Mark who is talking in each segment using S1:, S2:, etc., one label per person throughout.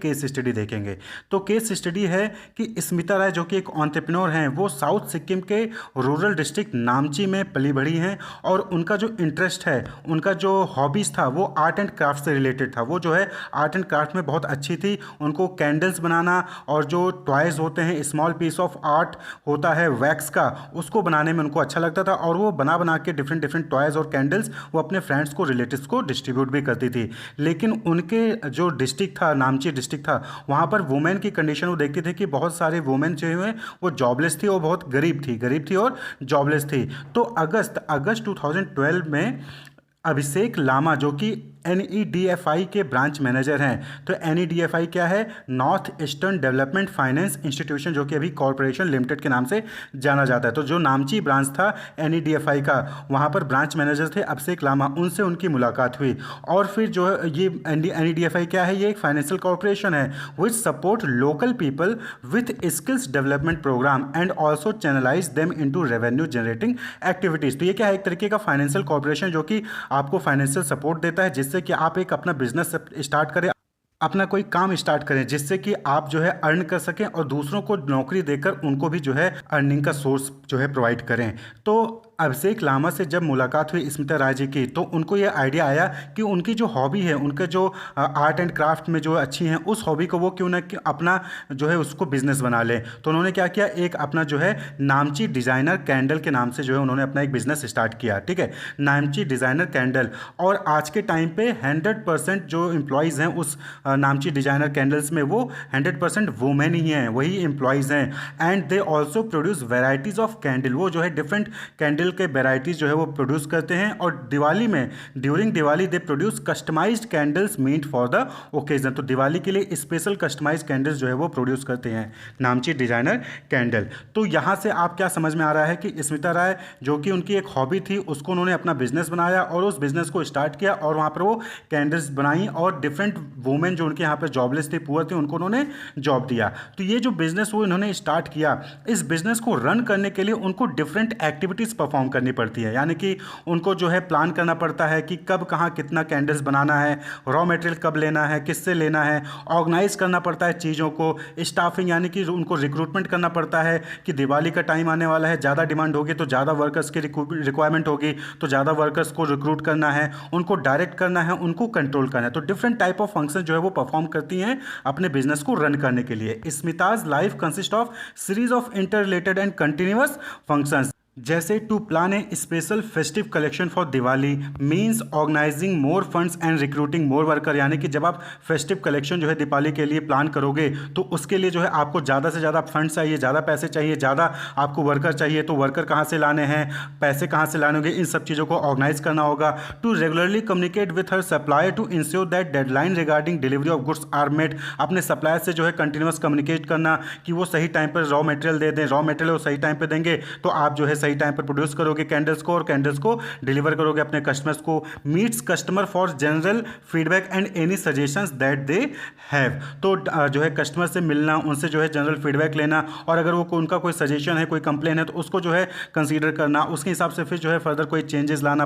S1: Case study देखेंगे। तो case study है कि स्मिता राय जो कि एक एंटरप्रेन्योर हैं, वो साउथ सिक्किम के रूरल डिस्ट्रिक्ट नामची में पली बढ़ी हैं और उनका जो इंटरेस्ट है, उनका जो हॉबीज़ था वो आर्ट एंड क्राफ्ट से रिलेटेड था। वो जो है आर्ट एंड क्राफ्ट में बहुत अच्छी थी। उनको कैंडल्स बनाना और जो टॉयज़ होते हैं, स्मॉल पीस ऑफ आर्ट होता है वैक्स का, उसको बनाने में उनको अच्छा लगता था और वो बना बना के डिफरेंट डिफरेंट टॉयज़ और कैंडल्स वो अपने फ्रेंड्स को, रिलेटिव्स को डिस्ट्रीब्यूट भी करती थी। लेकिन उनके जो डिस्ट्रिक्ट था, नामची डिस्ट्रिक्ट था, वहाँ पर वुमेन की कंडीशन वो देखते थे कि बहुत सारे वुमेन जो हैं वो जॉबलेस थी और बहुत गरीब थी और जॉबलेस थी। तो अगस्त 2012 में अभिषेक लामा जो कि NEDFI के ब्रांच मैनेजर हैं। तो NEDFI क्या है? North eastern development finance institution, जो कि अभी कॉरपोरेशन लिमिटेड के नाम से जाना जाता है। तो जो नामची ब्रांच था NEDFI का, वहाँ पर ब्रांच मैनेजर थे अभिषेक लामा, उनसे उनकी मुलाकात हुई। और फिर जो है ये NEDFI क्या है? ये एक फाइनेंशियल कॉरपोरेशन है which support local people with skills development program and also channelize them into revenue generating activities. तो ये क्या है? एक तरीके का फाइनेंशियल कॉरपोरेशन जो कि आपको फाइनेंशियल सपोर्ट देता है, जिससे कि आप एक अपना बिजनेस स्टार्ट करें, अपना कोई काम स्टार्ट करें, जिससे कि आप जो है अर्न कर सकें और दूसरों को नौकरी देकर उनको भी जो है अर्निंग का सोर्स जो है प्रोवाइड करें। तो अभिषेक लामा से जब मुलाकात हुई स्मिता राय जी की, तो उनको ये आइडिया आया कि उनकी जो हॉबी है, उनके जो आर्ट एंड क्राफ्ट में जो अच्छी हैं, उस हॉबी को वो क्यों ना अपना जो है उसको बिजनेस बना लें। तो उन्होंने क्या किया, एक अपना जो है नामची डिज़ाइनर कैंडल के नाम से जो है उन्होंने अपना एक बिजनेस स्टार्ट किया। ठीक है, नामची डिज़ाइनर कैंडल। और आज के टाइम पे 100% जो एम्प्लॉयज़ हैं उस नामची डिज़ाइनर कैंडल्स में, वो 100% वुमेन ही हैं, वही एम्प्लॉयज़ हैं। And they also produce varieties of candle. वो जो है डिफरेंट कैंडल के वेराइटीज़ जो है वो प्रोड्यूस करते हैं। और दिवाली में, during Diwali they produce customized candles made for the occasion. तो दिवाली के लिए स्पेशल कस्टमाइज्ड कैंडल्स जो है वो प्रोड्यूस करते हैं नामची डिज़ाइनर कैंडल। तो यहाँ से आप क्या समझ में आ रहा है कि स्मिता राय जो कि उनकी एक हॉबी थी, उसको उन्होंने अपना बिजनेस बनाया और उस बिजनेस को स्टार्ट किया और वहाँ पर वो कैंडल्स बनाई और डिफरेंट वुमेन जो उनके यहाँ पर जॉबलेस थे, पुअर थे, उनको उन्होंने जॉब दिया। तो ये जो बिजनेस वो इन्होंने स्टार्ट किया, इस बिजनेस को रन करने के लिए उनको डिफरेंट एक्टिविटीज़ परफॉर्म करनी पड़ती है। यानी कि उनको जो है प्लान करना पड़ता है कि कब कहाँ कितना कैंडल्स बनाना है, रॉ मटेरियल कब लेना है, किससे लेना है, ऑर्गेनाइज करना पड़ता है चीज़ों को, स्टाफिंग यानी कि उनको रिक्रूटमेंट करना पड़ता है कि दिवाली का टाइम आने वाला है, ज़्यादा डिमांड होगी तो ज़्यादा वर्कर्स की रिक्वायरमेंट होगी, तो ज़्यादा वर्कर्स को रिक्रूट करना है, उनको डायरेक्ट करना है, उनको कंट्रोल करना है। तो डिफरेंट टाइप ऑफ फंक्शन जो है वो परफॉर्म करती हैं अपने बिजनेस को रन करने के लिए। Smita's life consist of series of inter related and continuous functions, जैसे to plan a special festive collection for Diwali means organising more funds and recruiting more worker. यानी कि जब आप फेस्टिव कलेक्शन जो है दिवाली के लिए प्लान करोगे, तो उसके लिए जो है आपको ज़्यादा से ज़्यादा फंड्स चाहिए, ज़्यादा पैसे चाहिए, ज़्यादा आपको वर्कर चाहिए। तो वर्कर कहाँ से लाने हैं, पैसे कहाँ से लाने होंगे, इन सब चीज़ों को ऑर्गेनाइज करना होगा। टू रेगुलरली कम्युनिकेट विथ हर supplier to ensure that deadline regarding delivery of goods are met. अपने सप्लायर से जो है कंटिन्यूस कम्युनिकेट करना कि वो सही टाइम पर रॉ मटेरियल दे दें, रॉ मटेरियल वो सही टाइम पर देंगे, तो आप जो है सही टाइम पर प्रोड्यूस करोगे कैंडल्स को और कैंडल्स को डिलीवर करोगे अपने कस्टमर्स को। Meets customer for general feedback and any suggestions that they have. तो जो है कस्टमर से मिलना, उनसे जो है जनरल फीडबैक लेना, और अगर वो उनका कोई सजेशन है, कोई कंप्लेन है, तो उसको जो है कंसीडर करना, उसके हिसाब से फिर जो है फर्दर कोई चेंजेस लाना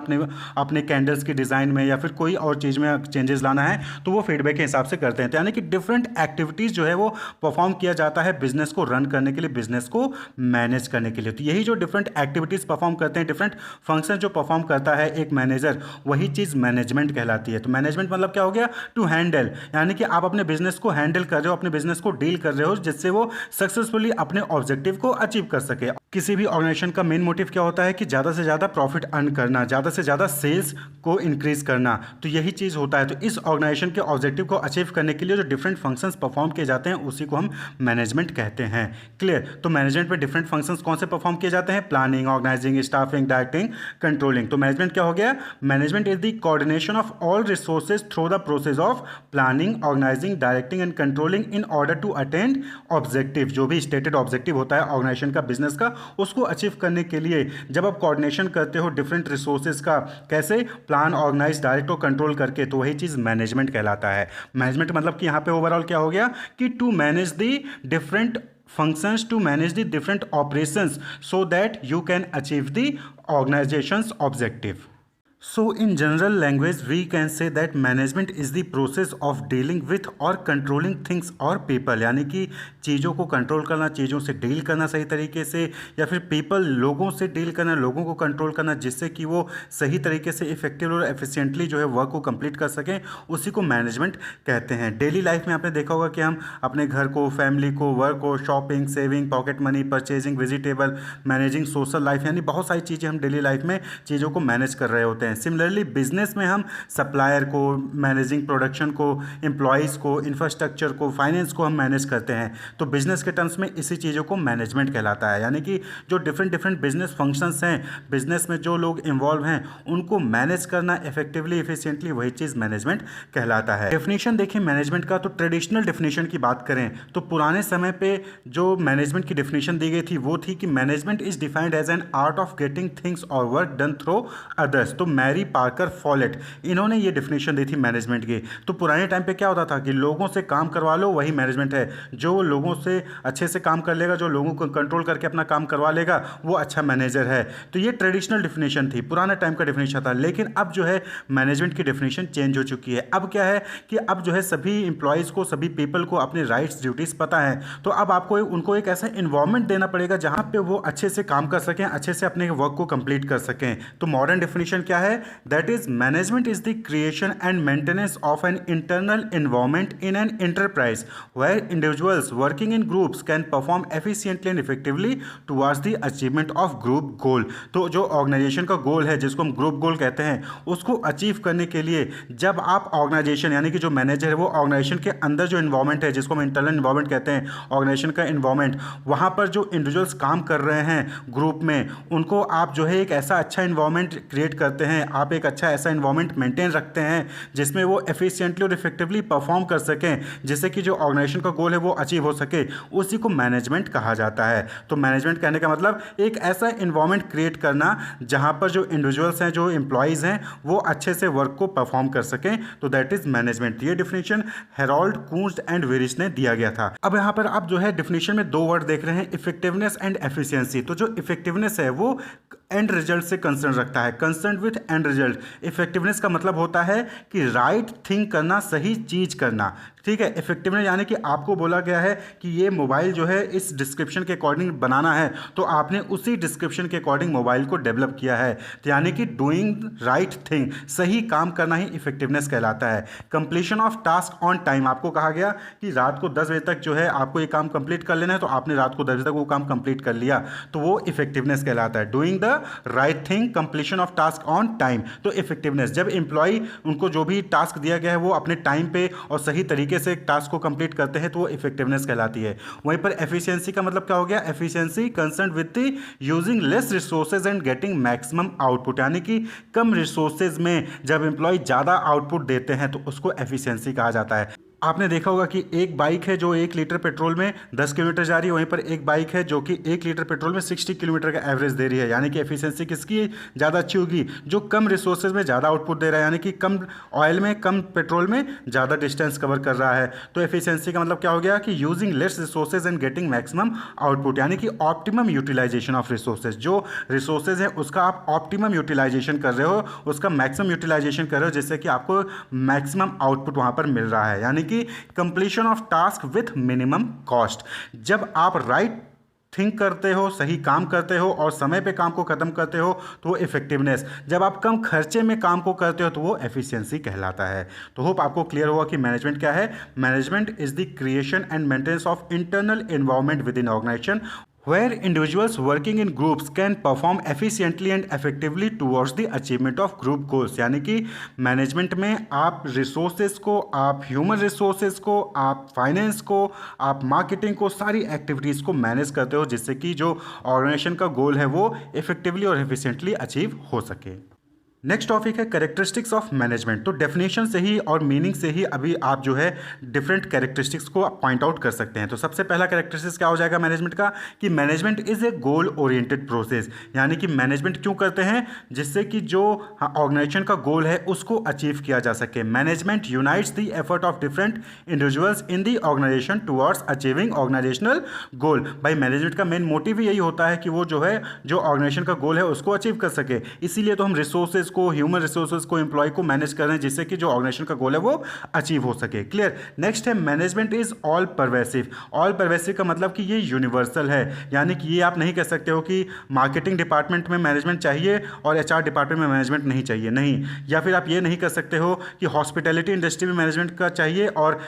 S1: अपने कैंडल्स की डिज़ाइन में या फिर कोई और चीज़ में चेंजेस लाना है, तो वो फीडबैक के हिसाब से करते हैं। तो यानी कि डिफरेंट एक्टिविटीज़ जो है वो परफॉर्म किया जाता है बिजनेस को रन करने के लिए, बिजनेस को मैनेज करने के लिए। तो यही जो डिफरेंट एक्टिविटीज़ परफॉर्म करते हैं, डिफरेंट फंक्शन जो परफॉर्म करता है एक मैनेजर, वही चीज़ मैनेजमेंट कहलाती है। तो मैनेजमेंट मतलब क्या हो गया? टू हैंडल, यानी कि आप अपने बिजनेस को हैंडल कर रहे हो, अपने बिजनेस को डील कर रहे हो, जिससे वो सक्सेसफुली अपने ऑब्जेक्टिव को अचीव कर सके। किसी भी ऑर्गेनाइजेशन का मेन मोटिव क्या होता है कि ज़्यादा से ज़्यादा प्रॉफिट अर्न करना, ज़्यादा से ज़्यादा सेल्स को इंक्रीज करना। तो यही चीज़ होता है। तो इस ऑर्गेनाइजेशन के ऑब्जेक्टिव को अचीव करने के लिए जो डिफरेंट फंक्शंस परफॉर्म किए जाते हैं, उसी को हम मैनेजमेंट कहते हैं। क्लियर? तो मैनेजमेंट में डिफरेंट फंक्शंस कौन से परफॉर्म किए जाते हैं? Planning, organising, staffing, directing, controlling. तो मैनेजमेंट क्या हो गया? Management is the coordination of all resources through the process of planning, organizing, directing and controlling in order to attend objective. जो भी स्टेटेड ऑब्जेक्टिव होता है ऑर्गेनाइजेशन का, बिजनेस का, उसको अचीव करने के लिए जब आप कोऑर्डिनेशन करते हो डिफरेंट रिसोर्सेज का, कैसे? प्लान, ऑर्गेनाइज, डायरेक्ट और कंट्रोल करके, तो वही चीज़ मैनेजमेंट कहलाता है। मैनेजमेंट मतलब कि यहाँ पे ओवरऑल क्या हो गया कि to manage the different functions, to manage the different operations so that you can achieve the organization's objective. So in general language we can say that management is the process of dealing with or controlling things or people, यानी कि चीज़ों को control करना, चीज़ों से deal करना सही तरीके से, या फिर पीपल लोगों से डील करना, लोगों को कंट्रोल करना, जिससे कि वो सही तरीके से इफेक्टिव और एफिशिएंटली जो है वर्क को कंप्लीट कर सकें, उसी को मैनेजमेंट कहते हैं। डेली लाइफ में आपने देखा होगा कि हम अपने घर को, फैमिली को, वर्क को, shopping, saving, pocket money, purchasing, vegetable, managing social life, यानी बहुत सारी चीज़ें हम डेली लाइफ में चीज़ों को मैनेज कर रहे होते हैं। सिमिलरली बिजनेस में हम सप्लायर को, मैनेजिंग प्रोडक्शन को, एम्प्लॉयज़ को, इंफ्रास्ट्रक्चर को, फाइनेंस को हम मैनेज करते हैं। तो बिजनेस के टर्म्स में इसी चीज़ों को मैनेजमेंट कहलाता है, यानी कि जो डिफरेंट बिजनेस फंक्शंस हैं, बिजनेस में जो लोग इन्वॉल्व हैं, उनको मैनेज करना इफेक्टिवली, एफिशिएंटली, वही चीज़ मैनेजमेंट कहलाता है। डेफिनेशन देखिए मैनेजमेंट का, तो ट्रेडिशनल डेफिनेशन की बात करें तो पुराने समय पे जो मैनेजमेंट की डेफिनेशन दी गई थी वो थी कि management is defined as an art of getting things और वर्क डन थ्रू अदर्स। तो मैरी पार्कर फॉलेट, इन्होंने ये डेफिनेशन दी थी मैनेजमेंट की। तो पुराने टाइम पे क्या होता था कि लोगों से काम करवा लो, वही मैनेजमेंट है। जो लोगों से अच्छे से काम कर लेगा, जो लोगों को कंट्रोल करके अपना काम करवा लेगा, वो अच्छा मैनेजर है। तो ये ट्रेडिशनल डेफिनेशन थी, पुराना टाइम का डेफिनेशन था। लेकिन अब जो है मैनेजमेंट की डेफिनेशन चेंज हो चुकी है। अब क्या है कि अब जो है सभी इंप्लॉयज़ को, सभी पीपल को अपने राइट्स, ड्यूटीज़ पता है। तो अब आपको उनको एक ऐसा इन्वायरमेंट देना पड़ेगा जहाँ पे वो अच्छे से काम कर सकें, अच्छे से अपने वर्क को कंप्लीट कर सकें। तो मॉडर्न डेफिनेशन क्या है? That is management is the creation and maintenance of an internal environment in an enterprise where individuals working in groups can perform efficiently and effectively towards the achievement of group goal. तो जो organisation का गोल है, जिसको हम group गोल कहते हैं, उसको achieve करने के लिए जब आप ऑर्गेनाइजेशन, यानी कि जो मैनेजर है वो ऑर्गेनाइजेशन के अंदर जो इन्वायरमेंट है, जिसको हम इंटरनल इन्वायरमेंट कहते हैं, ऑर्गेनाइजेशन का इन्वायरमेंट, वहाँ पर जो इंडिविजुअल्स काम कर रहे हैं ग्रुप में, उनको आप जो है एक ऐसा अच्छा इन्वायरमेंट क्रिएट करते हैं, आप एक अच्छा ऐसा इन्वायरमेंट मेंटेन रखते हैं जिसमें वो एफिशिएंटली और इफेक्टिवली परफॉर्म कर सकें, जिससे कि जो ऑर्गेनाइजेशन का गोल है वो अचीव हो सके, उसी को मैनेजमेंट कहा जाता है। तो मैनेजमेंट कहने का मतलब एक ऐसा इन्वायरमेंट क्रिएट करना जहाँ पर जो इंडिविजुअल्स हैं, जो एम्प्लॉयज़ हैं, वो अच्छे से वर्क को परफॉर्म कर सकें। तो दैट इज मैनेजमेंट। ये definition Harold Koontz and Weihrich ने दिया गया था। अब यहाँ पर आप जो है डिफिनेशन में दो वर्ड देख रहे हैं, इफेक्टिवनेस एंड एफिशिएंसी। तो जो इफेक्टिवनेस है वो एंड रिजल्ट से कंसर्न रखता है, concern with and result. Effectiveness का मतलब होता है कि राइट थिंग करना, सही चीज करना, ठीक है। इफेक्टिवनेस यानी कि आपको बोला गया है कि ये मोबाइल जो है इस डिस्क्रिप्शन के अकॉर्डिंग बनाना है, तो आपने उसी डिस्क्रिप्शन के अकॉर्डिंग मोबाइल को डेवलप किया है। तो यानी कि डूइंग राइट थिंग, सही काम करना ही इफेक्टिवनेस कहलाता है। Completion of task on time, आपको कहा गया कि रात को 10 बजे तक जो है आपको ये काम कंप्लीट कर लेना है, तो आपने रात को 10 बजे तक वो काम कंप्लीट कर लिया, तो वो इफेक्टिवनेस कहलाता है। Doing the right thing, completion of task on time. तो इफेक्टिवनेस, जब एम्प्लॉय उनको जो भी टास्क दिया गया है वो अपने टाइम पे और सही तरीके से टास्क को कंप्लीट करते हैं, तो वो इफेक्टिवनेस कहलाती है। वहीं पर एफिशिएंसी का मतलब क्या हो गया? Efficiency concern with the using less resources and getting maximum output, यानी कि कम रिसोर्सेज में जब एम्प्लॉय ज़्यादा आउटपुट देते हैं तो उसको एफिशिएंसी कहा जाता है। आपने देखा होगा कि एक बाइक है जो 1 लीटर पेट्रोल में 10 किलोमीटर जा रही है, वहीं पर एक बाइक है जो कि 1 लीटर पेट्रोल में 60 किलोमीटर का एवरेज दे रही है। यानी कि एफिशिएंसी किसकी ज़्यादा अच्छी होगी? जो कम रिसोर्सेज में ज़्यादा आउटपुट दे रहा है, यानी कि कम ऑयल में, कम पेट्रोल में ज़्यादा डिस्टेंस कवर कर रहा है। तो एफिशिएंसी का मतलब क्या हो गया कि using less resources and getting maximum output, यानी कि ऑप्टिमम यूटिलाइजेशन ऑफ रिसोर्सेज। जो रिसोर्सेज है उसका आप ऑप्टिमम यूटिलाइजेशन कर रहे हो, उसका मैक्सिमम यूटिलाइजेशन कर रहे हो, जिससे कि आपको मैक्सिमम आउटपुट वहाँ पर मिल रहा है। यानी कि completion of task with minimum cost. जब आप राइट थिंक करते हो, सही काम करते हो और समय पे काम को खत्म करते हो, तो वो इफेक्टिवनेस। जब आप कम खर्चे में काम को करते हो तो वो एफिशिएंसी कहलाता है। तो होप आपको क्लियर हुआ कि मैनेजमेंट क्या है। Management is the creation and maintenance of internal environment within organization where individuals working in groups can perform efficiently and effectively towards the achievement of group goals। यानी कि management में आप resources को, आप human resources को, आप finance को, आप मार्केटिंग को, सारी एक्टिविटीज़ को मैनेज करते हो, जिससे कि जो ऑर्गेनाइजेशन का गोल है वो इफेक्टिवली और एफिशिएंटली अचीव हो सके। नेक्स्ट टॉपिक है कैरेक्टरिस्टिक्स ऑफ मैनेजमेंट। तो डेफिनेशन से ही और मीनिंग से ही अभी आप जो है डिफरेंट कैरेक्टरिस्टिक्स को पॉइंट आउट कर सकते हैं। तो सबसे पहला कैरेक्टरिस्टिक्स क्या हो जाएगा मैनेजमेंट का कि management is a goal oriented process. यानी कि मैनेजमेंट क्यों करते हैं? जिससे कि जो ऑर्गेनाइजेशन का गोल है उसको अचीव किया जा सके। Management unites the effort of different individuals in the organisation towards achieving organisational goal. भाई मैनेजमेंट का मेन मोटिव ही यही होता है कि वो जो है जो ऑर्गेनाइजेशन का गोल है उसको अचीव कर सके। इसीलिए तो हम रिसोर्सेज को, ह्यूमन रिसोर्सेज को, एम्प्लॉय को मैनेज कर रहे हैं, जिससे कि जो ऑर्गेनाइजेशन का गोल है वो अचीव हो सके। क्लियर। नेक्स्ट है management is all pervasive. All pervasive का मतलब कि ये यूनिवर्सल है, यानी कि ये आप नहीं कह सकते हो कि मार्केटिंग डिपार्टमेंट में मैनेजमेंट चाहिए और एचआर डिपार्टमेंट में मैनेजमेंट नहीं चाहिए, नहीं। या फिर आप ये नहीं कर सकते हो कि हॉस्पिटैलिटी इंडस्ट्री में मैनेजमेंट का चाहिए और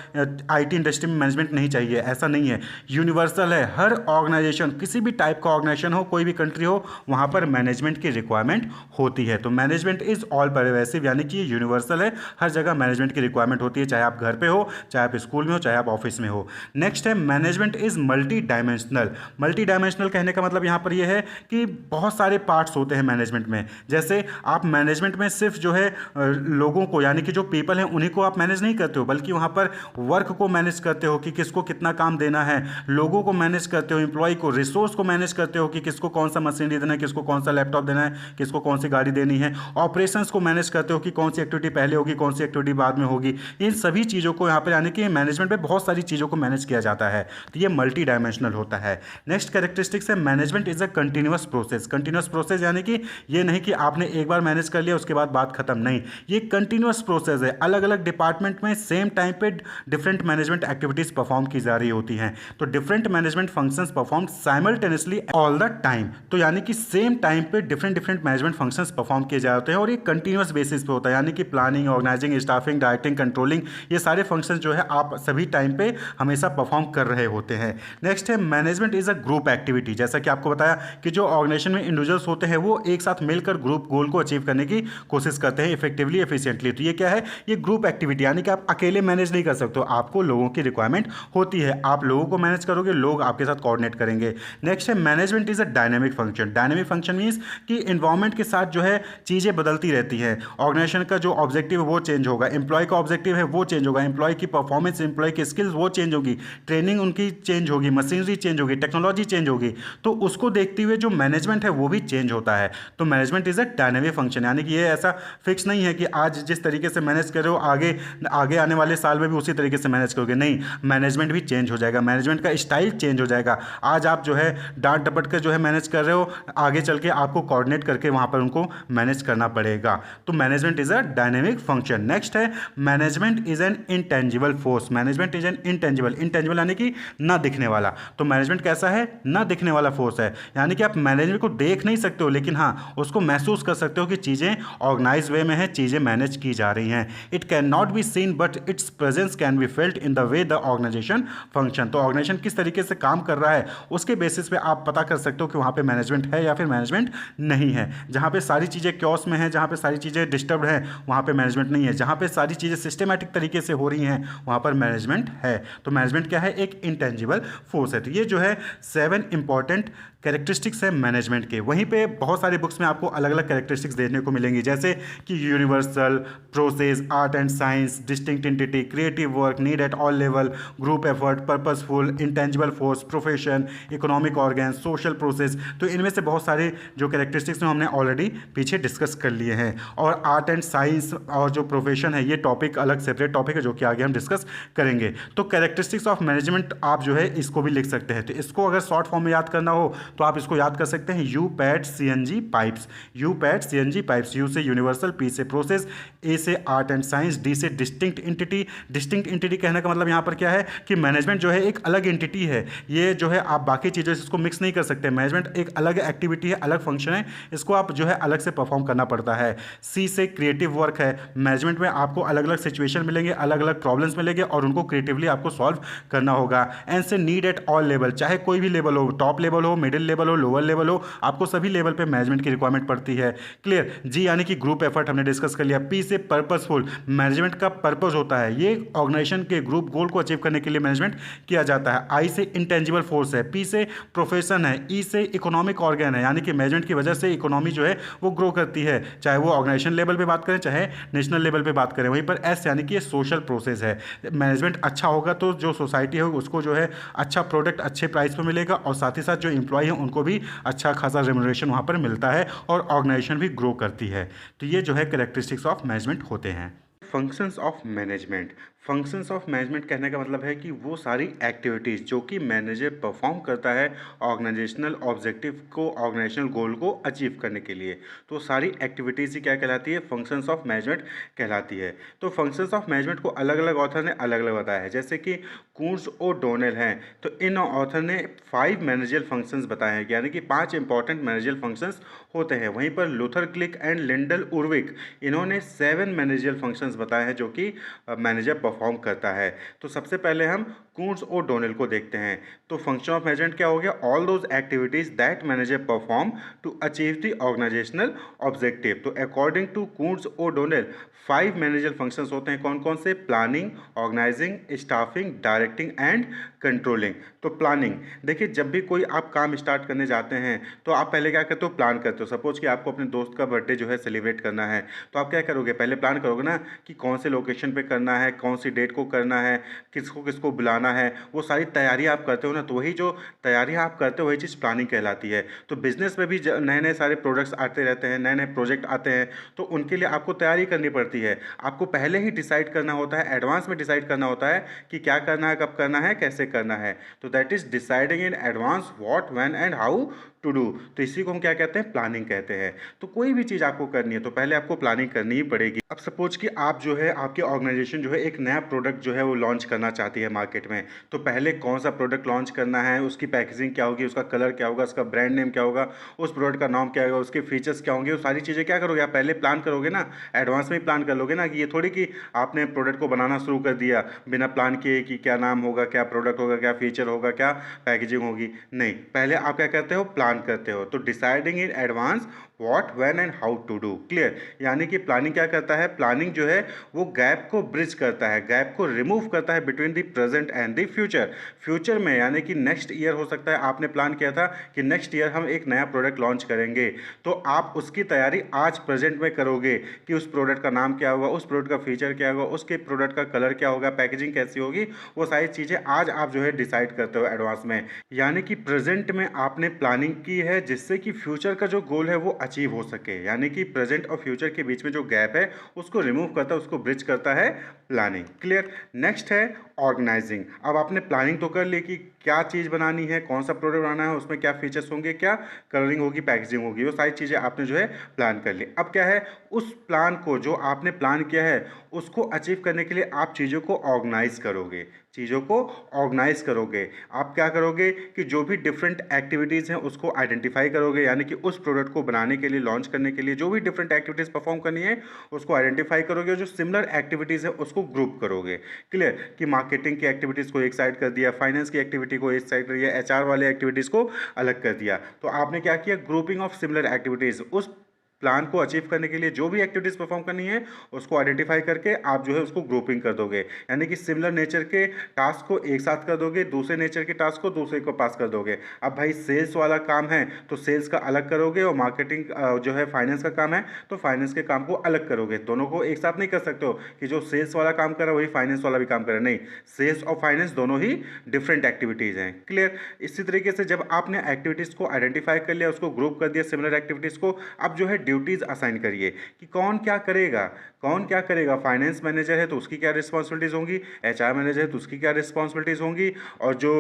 S1: आईटी इंडस्ट्री में मैनेजमेंट नहीं चाहिए, ऐसा नहीं है। यूनिवर्सल है, हर ऑर्गेनाइजेशन, किसी भी टाइप का ऑर्गेनाइजेशन हो, कोई भी कंट्री हो, वहां पर मैनेजमेंट की रिक्वायरमेंट होती है। तो मैनेजमेंट इज ऑल परवेसिव, यानी कि ये यूनिवर्सल है, हर जगह मैनेजमेंट की रिक्वायरमेंट होती है, चाहे आप घर पे हो, चाहे आप स्कूल में हो, चाहे आप ऑफिस में हो। नेक्स्ट है management is multi dimensional. Multi dimensional कहने का मतलब यहां पर यह है कि बहुत सारे पार्ट्स होते हैं मैनेजमेंट में। जैसे आप मैनेजमेंट में सिर्फ जो है लोगों को, यानी कि जो पीपल हैं उन्हीं को आप मैनेज नहीं करते हो, बल्कि वहां पर वर्क को मैनेज करते हो कि किसको कितना काम देना है, लोगों को मैनेज करते हो, एम्प्लॉय को, रिसोर्स को मैनेज करते हो कि किसको कौन सा मशीनरी देना है, किसको कौन सा लैपटॉप देना है, किसको कौन सी गाड़ी देनी है। ऑपरेशंस को मैनेज करते हो कि कौन सी एक्टिविटी पहले होगी, कौन सी एक्टिविटी बाद में होगी। इन सभी चीज़ों को यहाँ पर, यानी कि मैनेजमेंट में बहुत सारी चीज़ों को मैनेज किया जाता है, तो ये मल्टी डायमेंशनल होता है। नेक्स्ट कैरेक्टरिस्टिक्स है management is a continuous process. Continuous process यानी कि ये नहीं कि आपने एक बार मैनेज कर लिया उसके बाद बात खत्म, नहीं, ये कंटिन्यूअस प्रोसेस है। अलग अलग डिपार्टमेंट में सेम टाइम पे डिफरेंट मैनेजमेंट एक्टिविटीज परफॉर्म की जा रही होती हैं, तो different management functions perform simultaneously all the time. तो यानी कि सेम टाइम पे डिफरेंट मैनेजमेंट फंक्शंस परफॉर्म किए जाते हैं और ये कंटिन्यूअस बेसिस पे होता है, यानी कि planning, organising, staffing, directing, controlling, ये सारे फंक्शंस जो है आप सभी टाइम पे हमेशा परफॉर्म कर रहे होते हैं। नेक्स्ट है management is a group activity. जैसा कि आपको बताया कि जो ऑर्गेनाइजेशन में इंडिविजुअल्स होते हैं वो एक साथ मिलकर ग्रुप गोल को अचीव करने की कोशिश करते हैं इफेक्टिवली, एफिशिएंटली। तो ये क्या है, ये ग्रुप एक्टिविटी, यानी कि आप अकेले मैनेज नहीं कर सकते हो, आपको लोगों की रिक्वायरमेंट होती है, आप लोगों को मैनेज करोगे, लोग आपके साथ कोऑर्डिनेट करेंगे। नेक्स्ट है management is a dynamic function. Dynamic function means कि इन्वायरमेंट के साथ जो है चीज़ें बदलती रहती हैं, ऑर्गेनाइजेशन का जो ऑब्जेक्टिव है वो चेंज होगा, एम्प्लॉय का ऑब्जेक्टिव है वो चेंज होगा, एम्प्लॉय की परफॉर्मेंस, एम्प्लॉय की स्किल्स वो चेंज होगी, ट्रेनिंग उनकी चेंज होगी, मशीनरी चेंज होगी, टेक्नोलॉजी चेंज होगी, तो उसको देखते हुए जो मैनेजमेंट है वो भी चेंज होता है। तो management is a dynamic function, यानी कि ये ऐसा फिक्स नहीं है कि आज जिस तरीके से मैनेज कर रहे हो आगे आगे आने वाले साल में भी उसी तरीके से मैनेज करोगे, नहीं, मैनेजमेंट भी चेंज हो जाएगा, मैनेजमेंट का स्टाइल चेंज हो जाएगा। आज आप जो है डांट डपट कर जो है मैनेज कर रहे हो, आगे चल के आपको कोऑर्डिनेट करके वहां पर उनको मैनेज करना पड़ेगा। तो management is a dynamic function. Next है management is an intangible force. Management is an intangible, intangible यानी कि ना दिखने वाला। तो मैनेजमेंट कैसा है, ना दिखने वाला फोर्स है, यानी कि आप मैनेजमेंट को देख नहीं सकते हो, लेकिन हाँ उसको महसूस कर सकते हो कि चीज़ें ऑर्गेनाइज वे में है, चीज़ें मैनेज की जा रही हैं। It can not be seen but its presence can be felt in the way the organization function. तो ऑर्गेनाइजेशन किस तरीके से काम कर रहा है उसके बेसिस पे आप पता कर सकते हो कि वहाँ पे मैनेजमेंट है या फिर मैनेजमेंट नहीं है। जहाँ पे सारी चीज़ें क्योस में हैं, जहाँ पे सारी चीज़ें डिस्टर्ब हैं, वहाँ पे मैनेजमेंट नहीं है। जहाँ पे सारी चीज़ें सिस्टमैटिक तरीके से हो रही हैं, वहाँ पर मैनेजमेंट है। तो मैनेजमेंट क्या है, एक इंटेंजिबल फोर्स है। तो ये जो है 7 इंपॉर्टेंट कैरेक्टरिस्टिक्स है मैनेजमेंट के। वहीं पे बहुत सारे बुक्स में आपको अलग अलग कैरेक्टरिस्टिक्स देखने को मिलेंगी, जैसे कि universal, process, art and science, distinct entity, creative work, need at all level, group effort, purposeful, intangible force, profession, economic organ, social process. तो इनमें से बहुत सारे जो कैरेक्टरिस्टिक्स हैं हमने ऑलरेडी पीछे डिस्कस कर लिए हैं। और आर्ट एंड साइंस और जो प्रोफेशन है ये टॉपिक अलग सेपरेट टॉपिक है जो कि आगे हम डिस्कस करेंगे। तो कैरेक्टरिस्टिक्स ऑफ मैनेजमेंट आप जो है इसको भी लिख सकते हैं। तो इसको अगर शॉर्ट फॉर्म में याद करना हो तो आप इसको याद कर सकते हैं UPAT CNG pipes. UPAT CNG pipes, U से यूनिवर्सल, पी से प्रोसेस, ए से आर्ट एंड साइंस, डी से डिस्टिंक्ट एंटिटी। डिस्टिंक्ट एंटिटी कहने का मतलब यहाँ पर क्या है कि मैनेजमेंट जो है एक अलग एंटिटी है, ये जो है आप बाकी चीज़ों से इसको मिक्स नहीं कर सकते। मैनेजमेंट एक अलग एक्टिविटी है, अलग फंक्शन है, इसको आप जो है अलग से परफॉर्म करना पड़ता है। सी से क्रिएटिव वर्क है, मैनेजमेंट में आपको अलग अलग सिचुएशन मिलेंगे, अलग अलग प्रॉब्लम्स मिलेंगे और उनको क्रिएटिवली आपको सॉल्व करना होगा। एन से नीड एट ऑल लेवल, चाहे कोई भी लेवल हो, टॉप लेवल हो, मिडिल लेवल हो, लोअर लेवल हो, आपको सभी लेवल पे मैनेजमेंट की रिक्वायरमेंट पड़ती है। क्लियर। जी यानी कि ग्रुप एफर्ट हमने डिस्कस कर लिया। पी से पर्पसफुल, मैनेजमेंट का पर्पस होता है, ये ऑर्गेनाइजेशन के ग्रुप गोल को अचीव करने के लिए मैनेजमेंट किया जाता है। आई से इंटेंजिबल फोर्स है, पी से प्रोफेशन है, ई से इकोनॉमिक ऑर्गन है, यानी कि मैनेजमेंट की वजह से इकोनॉमी जो है वो ग्रो करती है, चाहे वो ऑर्गेनाइजेशन लेवल पे बात करें चाहे नेशनल लेवल पे बात करें। वहीं पर एस यानी कि ये सोशल प्रोसेस है, मैनेजमेंट अच्छा होगा तो जो सोसाइटी है उसको जो है अच्छा प्रोडक्ट अच्छे प्राइस पर मिलेगा और साथ ही साथ जो एम्प्लॉय है उनको भी अच्छा खासा रेम्यूनरेशन वहाँ पर मिलता है और ऑर्गेनाइजेशन भी ग्रो करती है। तो ये जो है कैरेक्टरिस्टिक्स ऑफ मैनेजमेंट होते हैं। Functions of management, functions of management कहने का मतलब है कि वो सारी एक्टिविटीज़ जो कि मैनेजर परफॉर्म करता है ऑर्गेनाइजेशनल ऑब्जेक्टिव को, ऑर्गेनाइजेशनल गोल को अचीव करने के लिए, तो सारी एक्टिविटीज़ ही क्या कहलाती है, फंक्शंस ऑफ मैनेजमेंट कहलाती है। तो फंक्शंस ऑफ मैनेजमेंट को अलग अलग ऑथर ने अलग अलग बताया है, जैसे कि कूर्ट्ज और डोनेल हैं, तो इन ऑथर ने 5 मैनेजरियल फंक्शंस बताए हैं, यानी कि 5 इंपॉर्टेंट मैनेजरियल फंक्शंस होते हैं। वहीं पर Luther click and Lyndall Urwick इन्होंने 7 मैनेजरियल फंक्शंस बताए हैं जो कि मैनेजर परफॉर्म करता है। तो सबसे पहले हम कूर्ट्ज और डोनेल को देखते हैं। तो फंक्शन ऑफ मैनेजमेंट क्या हो गया, all those activities that manager perform to achieve the organizational objective. तो अकॉर्डिंग टू कूर्ट्ज और डोनेल 5 मैनेजर फंक्शंस होते हैं, कौन कौन से, planning, organising, staffing, directing and controlling. तो प्लानिंग, देखिए जब भी कोई आप काम स्टार्ट करने जाते हैं तो आप पहले क्या करते हो, प्लान करते हो। सपोज कि आपको अपने दोस्त का बर्थडे जो है सेलिब्रेट करना है, तो आप क्या करोगे, पहले प्लान करोगे ना कि कौन से लोकेशन पे करना है, कौन सी डेट को करना है, किसको किसको बुलाना है, वो सारी तैयारी आप करते हो ना। तो वही जो तैयारियां आप करते हो वही चीज़ प्लानिंग कहलाती है। तो बिजनेस में भी नए नए सारे प्रोडक्ट्स आते रहते हैं, नए नए प्रोजेक्ट आते हैं, तो उनके लिए आपको तैयारी करनी पड़ती है। आपको पहले ही डिसाइड करना होता है, एडवांस में डिसाइड करना होता है कि क्या करना है, कब करना है, कैसे करना है। तो that is deciding in advance what, when and how to do. तो इसी को हम क्या कहते हैं, प्लानिंग कहते हैं। तो कोई भी चीज़ आपको करनी है तो पहले आपको प्लानिंग करनी ही पड़ेगी। अब सपोज कि आप जो है, आपकी ऑर्गेनाइजेशन जो है एक नया प्रोडक्ट जो है वो लॉन्च करना चाहती है मार्केट में, तो पहले कौन सा प्रोडक्ट लॉन्च करना है, उसकी पैकेजिंग क्या होगी, उसका कलर क्या होगा, उसका ब्रांड नेम क्या होगा, उस प्रोडक्ट का नाम क्या होगा, उसके फीचर्स क्या होंगे, वो सारी चीज़ें क्या करोगे आप, पहले प्लान करोगे ना, एडवांस में ही प्लान कर लोगे ना। कि ये थोड़ी कि आपने प्रोडक्ट को बनाना शुरू कर दिया बिना प्लान किए कि क्या नाम होगा, क्या प्रोडक्ट होगा, क्या फीचर होगा, क्या पैकेजिंग होगी। नहीं, पहले आप क्या करते हो, प्लान करते हो। तो deciding in advance what, when and how to do, clear. यानी कि प्लानिंग क्या करता है, प्लानिंग जो है वो गैप को ब्रिज करता है, गैप को रिमूव करता है between the present and the future. Future में यानी कि नेक्स्ट ईयर हो सकता है, आपने प्लान किया था कि नेक्स्ट ईयर हम एक नया प्रोडक्ट लॉन्च करेंगे, तो आप उसकी तैयारी आज प्रेजेंट में करोगे कि उस प्रोडक्ट का नाम क्या होगा, उस प्रोडक्ट का फीचर क्या होगा, उसके प्रोडक्ट का कलर क्या होगा, पैकेजिंग कैसी होगी, वो सारी चीज़ें आज आप जो है डिसाइड करते हो एडवांस में। यानी कि प्रेजेंट में आपने प्लानिंग की है जिससे कि फ्यूचर का जो गोल है वो अचीव हो सके। यानी कि प्रेजेंट और फ्यूचर के बीच में जो गैप है उसको रिमूव करता है, उसको ब्रिज करता है प्लानिंग, क्लियर। नेक्स्ट है ऑर्गेनाइजिंग। अब आपने प्लानिंग तो कर ली कि क्या चीज़ बनानी है, कौन सा प्रोडक्ट बनाना है, उसमें क्या फीचर्स होंगे, क्या कलरिंग होगी, पैकेजिंग होगी, वो सारी चीज़ें आपने जो है प्लान कर ली। अब क्या है, उस प्लान को जो आपने प्लान किया है उसको अचीव करने के लिए आप चीज़ों को ऑर्गेनाइज करोगे, चीज़ों को ऑर्गेनाइज करोगे। आप क्या करोगे कि जो भी डिफरेंट एक्टिविटीज़ हैं उसको आइडेंटिफाई करोगे, यानी कि उस प्रोडक्ट को बनाने के लिए, लॉन्च करने के लिए जो भी डिफरेंट एक्टिविटीज़ परफॉर्म करनी है उसको आइडेंटिफाई करोगे, और जो सिमिलर एक्टिविटीज़ है उसको ग्रुप करोगे, क्लियर। कि मार्केटिंग की एक्टिविटीज़ को एक साइड कर दिया, फाइनेंस की एक्टिविटी को एक साइड कर दिया, एचआर वाले एक्टिविटीज़ को अलग कर दिया। तो आपने क्या किया, ग्रुपिंग ऑफ सिमिलर एक्टिविटीज़। उस प्लान को अचीव करने के लिए जो भी एक्टिविटीज़ परफॉर्म करनी है उसको आइडेंटिफाई करके आप जो है उसको ग्रुपिंग कर दोगे, यानी कि सिमिलर नेचर के टास्क को एक साथ कर दोगे, दूसरे नेचर के टास्क को दूसरे को पास कर दोगे। अब भाई सेल्स वाला काम है तो सेल्स का अलग करोगे, और मार्केटिंग जो है फाइनेंस का काम है तो फाइनेंस के काम को अलग करोगे। दोनों को एक साथ नहीं कर सकते हो कि जो सेल्स वाला काम कर रहा है वही फाइनेंस वाला भी काम कर रहा है, नहीं, सेल्स और फाइनेंस दोनों ही डिफरेंट एक्टिविटीज़ हैं, क्लियर। इसी तरीके से जब आपने एक्टिविटीज़ को आइडेंटिफाई कर लिया, उसको ग्रुप कर दिया सिमिलर एक्टिविटीज़ को, अब जो है ड्यूटीज़ असाइन करिए कि कौन क्या करेगा, कौन क्या करेगा। फाइनेंस मैनेजर है तो उसकी क्या रिस्पॉन्सिबिलिटीज़ होंगी, एचआर मैनेजर है तो उसकी क्या रिस्पॉन्सिबिलिटीज़ होंगी, और जो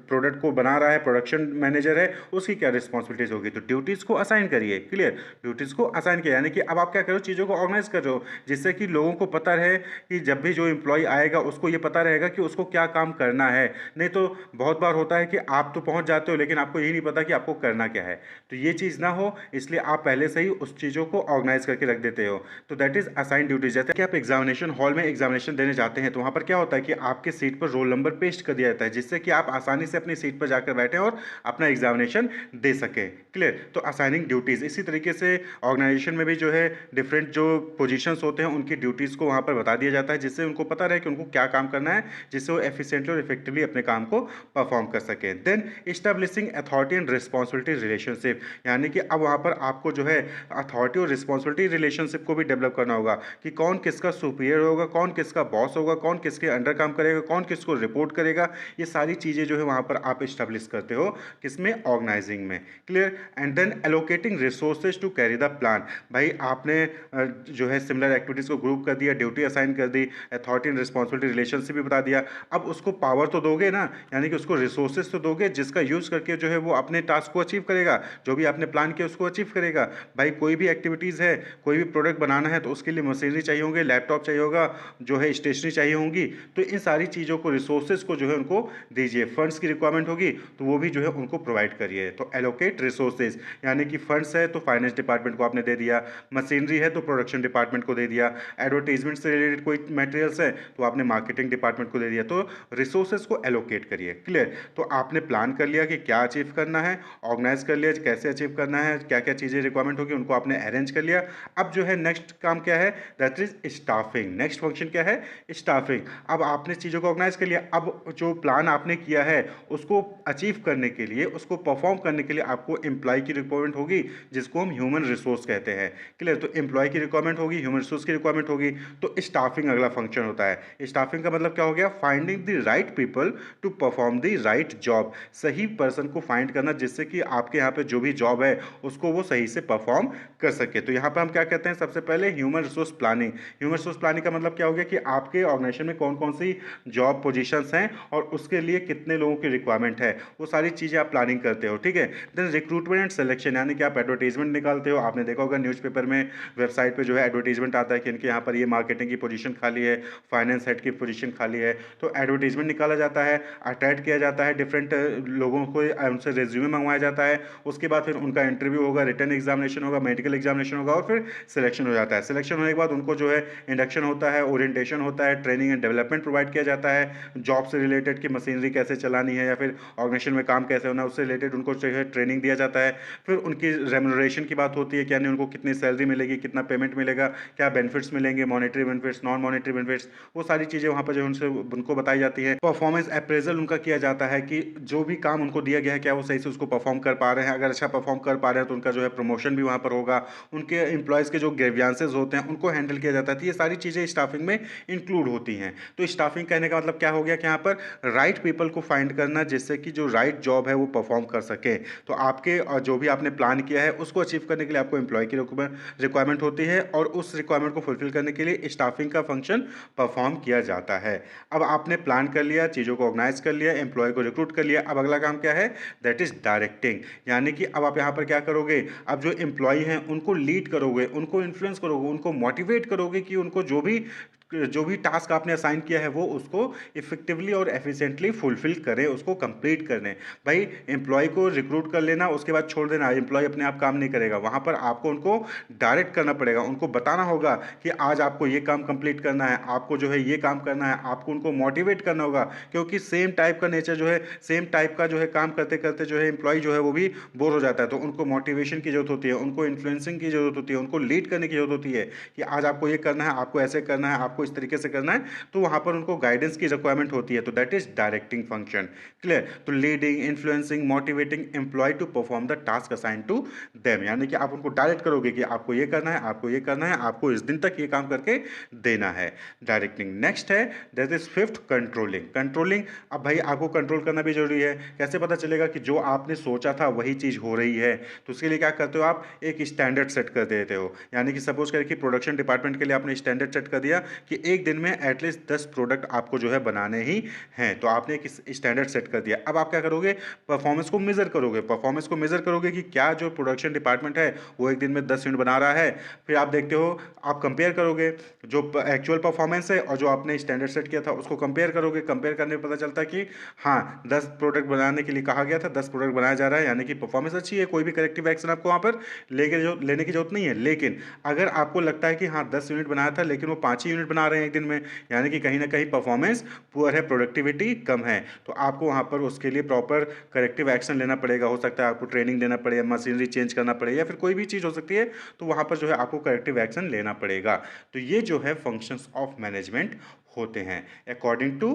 S1: प्रोडक्ट को बना रहा है प्रोडक्शन मैनेजर है उसकी क्या रिस्पॉन्सिबिलिटीज़ होगी। तो ड्यूटीज़ को असाइन करिए, क्लियर। ड्यूटीज़ को असाइन किया, यानी कि अब आप क्या करो, चीज़ों को ऑर्गेनाइज कर रहे हो जिससे कि लोगों को पता रहे कि जब भी जो एम्प्लॉय आएगा उसको ये पता रहेगा कि उसको क्या काम करना है। नहीं तो बहुत बार होता है कि आप तो पहुँच जाते हो लेकिन आपको यही नहीं पता कि आपको करना क्या है। तो ये चीज़ ना हो, इसलिए आप पहले से ही उस चीज़ों को ऑर्गेनाइज करके रख देते हो। तो दैट इज असाइन ड्यूटीज। जैसे कि आप एग्जामिनेशन हॉल में एग्जामिनेशन देने जाते हैं तो वहाँ पर क्या होता है कि आपके सीट पर रोल नंबर पेस्ट कर दिया जाता है जिससे कि आप आसानी से अपनी सीट पर जाकर बैठें और अपना एग्जामिनेशन दे सकें, क्लियर। तो असाइनिंग ड्यूटीज़, इसी तरीके से ऑर्गेनाइजेशन में भी जो है डिफरेंट जो पोजीशंस होते हैं उनकी ड्यूटीज़ को वहाँ पर बता दिया जाता है जिससे उनको पता रहे कि उनको क्या काम करना है, जिससे वो एफिशिएंटली और इफेक्टिवली अपने काम को परफॉर्म कर सकें। Then establishing authority and responsibility relationship, यानी कि अब वहाँ पर आपको जो है अथॉरिटी और रिस्पॉन्सिबिलिटी रिलेशनशिप को भी डेवलप करना होगा कि कौन किसका सुपीरियर होगा, कौन किसका बॉस होगा, कौन किसके अंडर काम करेगा, कौन किसको रिपोर्ट करेगा। ये सारी चीज़ें जो है वहाँ पर आप इस्टेब्लिश करते हो, किसमें, ऑर्गेनाइजिंग में। Clear. And then allocating resources to carry the plan. भाई आपने जो है सिमिलर एक्टिविटीज़ को ग्रुप कर दिया, ड्यूटी असाइन कर दी, अथॉरिटी एंड रिस्पॉन्सिबिलिटी रिलेशनशिप भी बता दिया। अब उसको पावर तो दोगे ना, यानी कि उसको रिसोर्सेज तो दोगे जिसका यूज़ करके जो है वो अपने टास्क को अचीव करेगा, जो भी आपने प्लान किया उसको अचीव करेगा। भाई कोई भी एक्टिविटीज़ है, कोई भी प्रोडक्ट बनाना है तो उसके लिए मशीनरी चाहिए होंगे, लैपटॉप चाहिए होगा, जो है स्टेशनरी चाहिए होंगी। तो इन सारी चीज़ों को, रिसोर्सेज को जो है उनको दीजिए। फंड्स की रिक्वायरमेंट होगी तो वो भी जो है उनको प्रोवाइड करिए। तो एलोकेट रिसोर्सेज, यानी कि फंड्स है तो फाइनेंस डिपार्टमेंट को आपने दे दिया, मशीनरी है तो प्रोडक्शन डिपार्टमेंट को दे दिया, एडवर्टीजमेंट से रिलेटेड कोई मटेरियल्स है तो आपने मार्केटिंग डिपार्टमेंट को दे दिया। तो रिसोर्सेज को एलोकेट करिए। क्लियर। तो आपने प्लान कर लिया कि क्या अचीव करना है, ऑर्गेनाइज कर लिया कैसे अचीव करना है, क्या क्या चीज़ें रिक्वायरमेंट होगी उनको आपने अरेंज कर लिया। अब जो है नेक्स्ट काम क्या है, that is staffing. Next function क्या है, स्टाफिंग। अब आपने चीज़ों को ऑर्गेनाइज कर लिया, अब जो प्लान आपने किया है उसको अचीव करने के लिए, उसको परफॉर्म करने के लिए आपको एम्प्लॉय की रिक्वायरमेंट होगी, जिसको हम ह्यूमन रिसोर्स कहते हैं। क्लियर। तो एम्प्लॉय की रिक्वायरमेंट होगी, ह्यूमन रिसोर्स की रिक्वायरमेंट होगी, तो स्टाफिंग अगला फंक्शन होता है। स्टाफिंग का मतलब क्या हो गया, finding the right people to perform the right job. सही पर्सन को फाइंड करना जिससे कि आपके यहाँ पे जो भी जॉब है उसको वो सही से परफॉर्म कर सके। तो यहाँ पर हम क्या कहते हैं, सबसे पहले human resource planning. Human resource planning का मतलब क्या हो गया कि आपके ऑर्गेनाइजेशन में कौन कौन सी जॉब पोजीशंस हैं और उसके लिए कितने लोगों की रिक्वायरमेंट है, वो सारी चीज़ें आप प्लानिंग करते हो। ठीक है। देन रिक्रूटमेंट एंड सिलेक्शन, यानी कि आप एडवर्टीजमेंट निकालते हो। आपने देखा होगा न्यूज़पेपर में, वेबसाइट पे जो है एडवर्टीजमेंट आता है कि इनके यहाँ पर ये मार्केटिंग की पोजीशन खाली है, फाइनेंस हेड की पोजीशन खाली है। तो एडवर्टीजमेंट निकाला जाता है, अटैच किया जाता है, डिफरेंट लोगों को उनसे रेज्यूमे मंगवाया जाता है। उसके बाद फिर उनका इंटरव्यू होगा, रिटन एग्जामिनेशन होगा, मेडिकल एग्जामिनेशन होगा और फिर सिलेक्शन हो जाता है। सिलेक्शन होने के बाद उनको जो है इंडक्शन होता है, ओरिएंटेशन होता है, ट्रेनिंग एंड डेवलपमेंट प्रोवाइड किया जाता है, जॉब से रिलेटेड कि मशीनरी कैसे चलानी है या फिर ऑर्गेनाइजेशन में काम कैसे होना है उससे रिलेटेड उनको जो है ट्रेनिंग दिया जाता है। फिर उनकी रेम्यूनरेशन की बात होती है कि यानी उनको कितनी सैलरी मिलेगी, कितना पेमेंट मिलेगा, क्या बेनिफिट्स मिलेंगे, monetary benefits, non monetary benefits, वो सारी चीज़ें वहाँ पर जो उनसे उनको बताई जाती है। परफॉर्मेंस अप्रेजल उनका किया जाता है कि जो भी काम उनको दिया गया है क्या वो सही से उसको परफॉर्म कर पा रहे हैं। अगर अच्छा परफॉर्म कर पा रहे हैं तो उनका जो है प्रमोशन भी वहाँ पर होगा। उनके एम्प्लॉयज़ के जो ग्रीवियंसेस होते हैं उनको हैंडल किया जाता है। तो ये सारी चीज़ें स्टाफिंग में इंक्लूड होती हैं। तो स्टाफिंग कहने का मतलब क्या हो गया कि यहाँ पर राइट पीपल को फाइंड करना जिससे कि जो राइट जॉब है वो परफॉर्म कर सके। तो आपके जो भी आपने प्लान किया है उसको अचीव करने के लिए आपको एम्प्लॉय की रिक्वायरमेंट होती है और उस रिक्वायरमेंट को फुलफिल करने के लिए स्टाफिंग का फंक्शन परफॉर्म किया जाता है। अब आपने प्लान कर लिया, चीज़ों को ऑर्गेनाइज कर लिया, एम्प्लॉय को रिक्रूट कर लिया। अब अगला काम क्या है, दैट इज डायरेक्टिंग, यानी कि अब आप यहाँ पर क्या करोगे, अब जो एम्प्लॉय हैं उनको लीड करोगे, उनको इन्फ्लुएंस करोगे, उनको मोटिवेट करोगे कि उनको जो भी टास्क आपने असाइन किया है वो उसको इफेक्टिवली और एफिशिएंटली फुलफिल करें, उसको कंप्लीट करने। भाई एम्प्लॉय को रिक्रूट कर लेना उसके बाद छोड़ देना, एम्प्लॉय अपने आप काम नहीं करेगा, वहाँ पर आपको उनको डायरेक्ट करना पड़ेगा, उनको बताना होगा कि आज आपको ये काम कंप्लीट करना है, आपको जो है ये काम करना है, आपको उनको मोटिवेट करना होगा। क्योंकि सेम टाइप का नेचर जो है, सेम टाइप का जो है काम करते करते जो है एम्प्लॉय जो है वो भी बोर हो जाता है। तो उनको मोटिवेशन की जरूरत होती है, उनको इन्फ्लुएंसिंग की जरूरत होती है, उनको लीड करने की जरूरत होती है कि आज आपको ये करना है, आपको ऐसे करना है, आपको इस तरीके से करना है। तो वहाँ पर उनको गाइडेंस की रिक्वायरमेंट होती है। तो that is directing function. Clear. तो leading, influencing, motivating employ to perform the task assign to them, यानी कि आप उनको डायरेक्ट करोगे कि आपको ये करना है, आपको ये करना है, आपको इस दिन तक ये काम करके देना है। डायरेक्टिंग। नेक्स्ट है that is fifth, controlling. Controlling, अब भाई आपको कंट्रोल करना भी जरूरी है। कैसे पता चलेगा कि जो आपने सोचा था वही चीज़ हो रही है, तो उसके लिए क्या करते हो, आप एक स्टैंडर्ड सेट कर देते हो। यानी कि सपोज करें कि प्रोडक्शन डिपार्टमेंट के लिए आपने स्टैंडर्ड सेट कर दिया कि एक दिन में एटलीस्ट 10 प्रोडक्ट आपको जो है बनाने ही हैं। तो आपने एक स्टैंडर्ड सेट कर दिया। अब आप क्या करोगे, परफॉर्मेंस को मेजर करोगे। परफॉर्मेंस को मेजर करोगे कि क्या जो प्रोडक्शन डिपार्टमेंट है वो एक दिन में 10 यूनिट बना रहा है। फिर आप देखते हो, आप कंपेयर करोगे जो एक्चुअल परफॉर्मेंस है और जो आपने स्टैंडर्ड सेट किया था उसको कंपेयर करोगे। कंपेयर करने पर पता चलता है कि हाँ 10 प्रोडक्ट बनाने के लिए कहा गया था, 10 प्रोडक्ट बनाया जा रहा है, यानी कि परफॉर्मेंस अच्छी है, कोई भी करेक्टिव एक्शन आपको वहाँ पर लेने की जरूरत नहीं है। लेकिन अगर आपको लगता है कि हाँ 10 यूनिट बनाया था लेकिन वो 5 ही यूनिट बना रहे हैं एक दिन में, यानी कि कहीं ना कहीं परफॉर्मेंस पुअर है, प्रोडक्टिविटी कम है, तो आपको वहाँ पर उसके लिए प्रॉपर करेक्टिव एक्शन लेना पड़ेगा। हो सकता है आपको ट्रेनिंग देना पड़े, मशीनरी चेंज करना पड़े या फिर कोई भी चीज़ हो सकती है, तो वहाँ पर जो है आपको करेक्टिव एक्शन लेना पड़ेगा। तो ये जो है फंक्शंस ऑफ मैनेजमेंट होते हैं according to